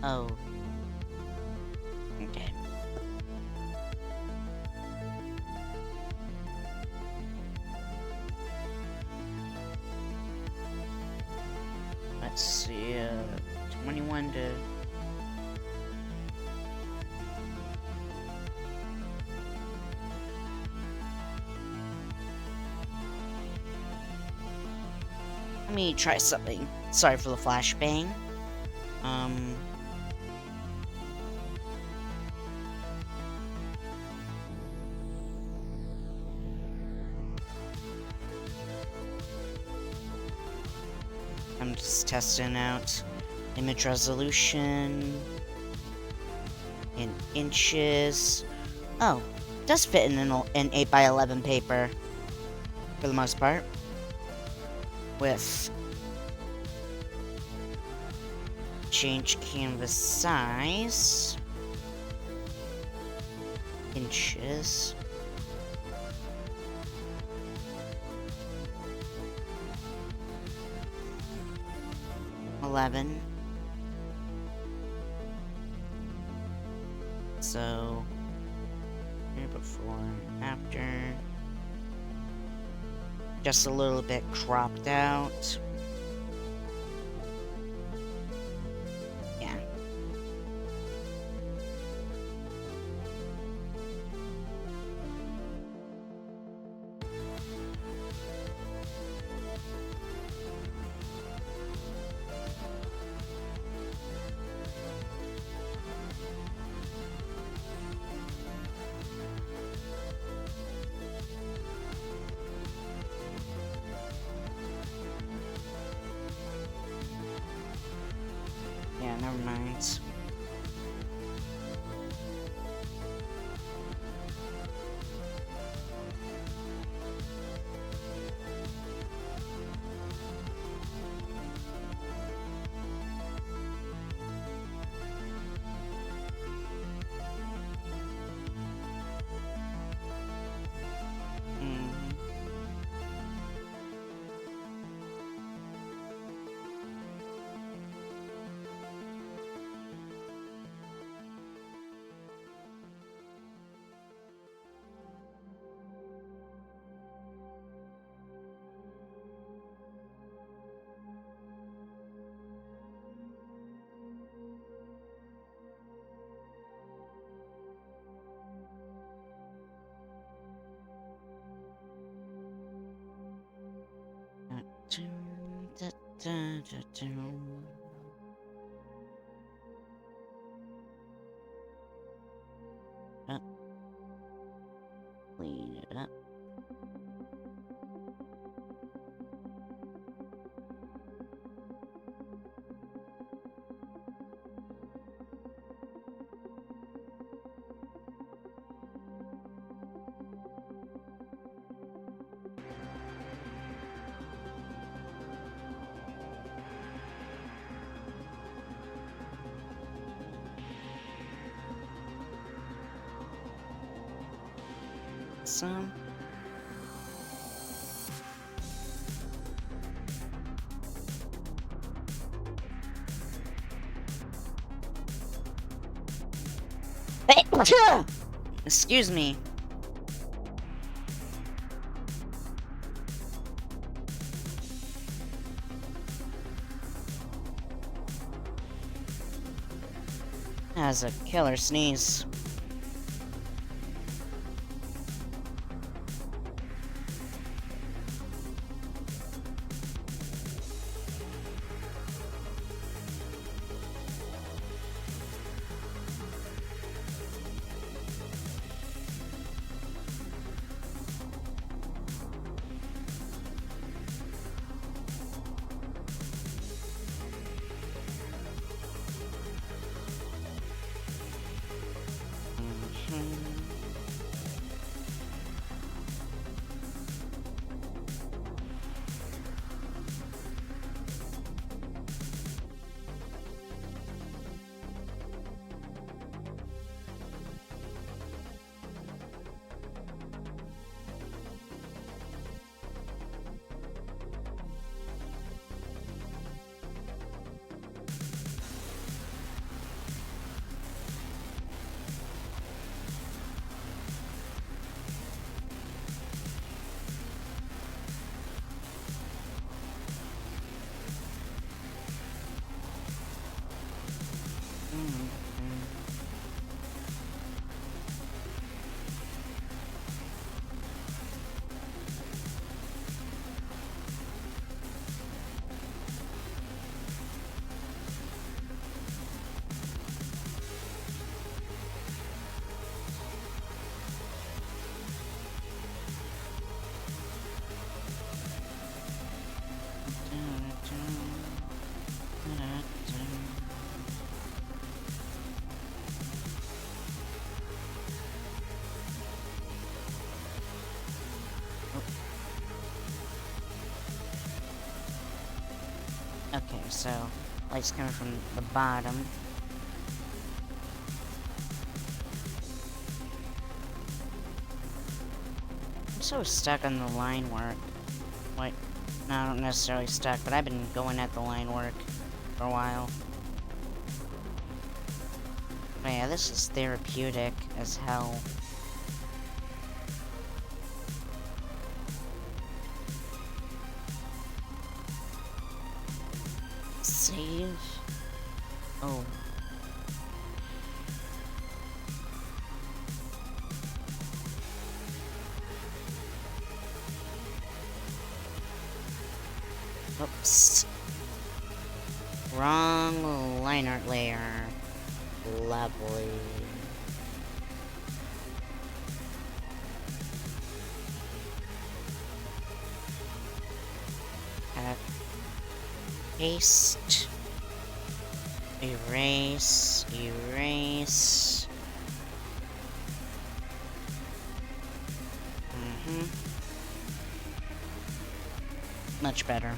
Oh. Okay. Let's see, 21 to... Let me try something. Sorry for the flashbang. I'm just testing out image resolution in inches. Oh, it does fit in an 8x11 paper for the most part. With change canvas size, inches. So, here before and after. Just a little bit cropped out. Yeah. Yeah, never mind. Clean it up. Some. Excuse me. That's a killer sneeze. Okay, so light's coming from the bottom. I'm so stuck on the line work. What? Not necessarily stuck, but I've been going at the line work for a while. But yeah, this is therapeutic as hell. Save? Oh. Oops. Wrong line art layer. Lovely. Paste. Erase. Erase. Much better.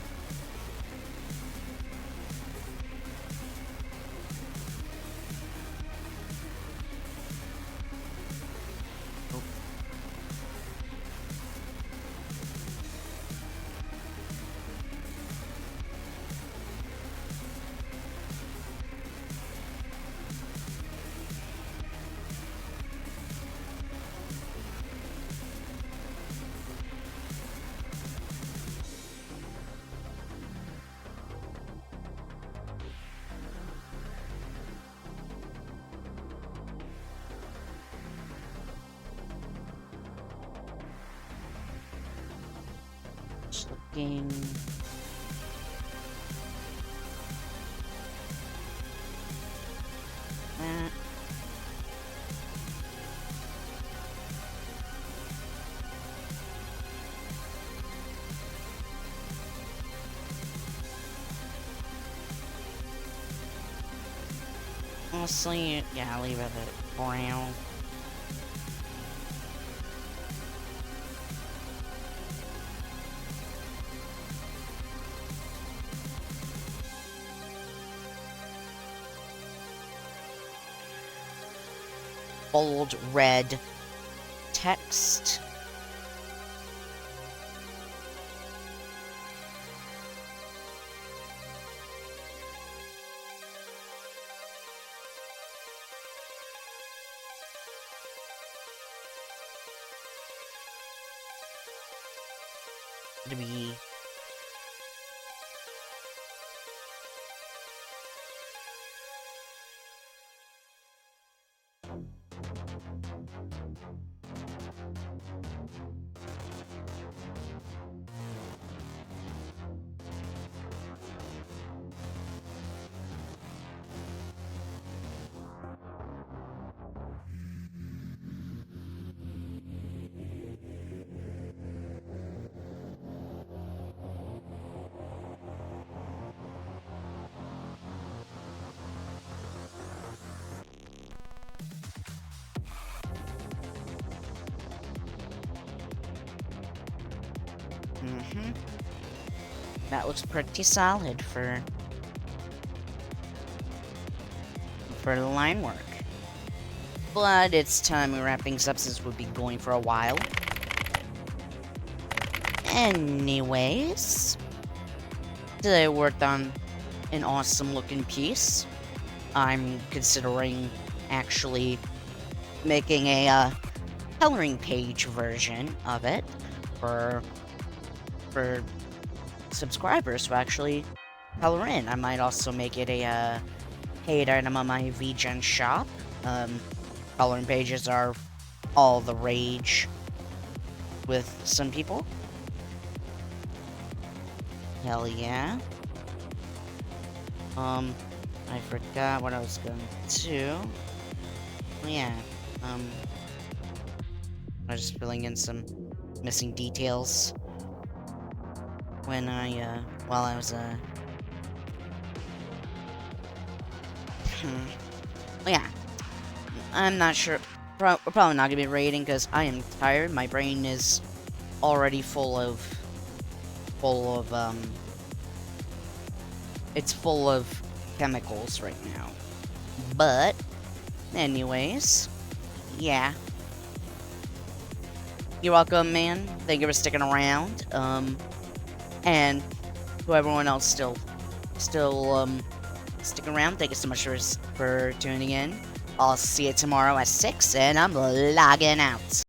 Just looking. That. Honestly, yeah, I'll leave it at brown. Bold red text. To be That looks pretty solid for the line work. But it's time we wrap things up since we'll be going for a while. Anyways, today I worked on an awesome looking piece. I'm considering actually making a coloring page version of it for subscribers to actually color in. I might also make it a paid item on my vgen shop. Coloring pages are all the rage with some people. Hell yeah. I forgot what I was going to do. Oh, yeah. I was just filling in some missing details when while I was, well, yeah. I'm not sure. We're probably not gonna be raiding because I am tired. My brain is already it's full of chemicals right now. But, anyways, yeah. You're welcome, man. Thank you for sticking around. And to everyone else still sticking around, thank you so much for tuning in. I'll see you tomorrow at 6, and I'm logging out.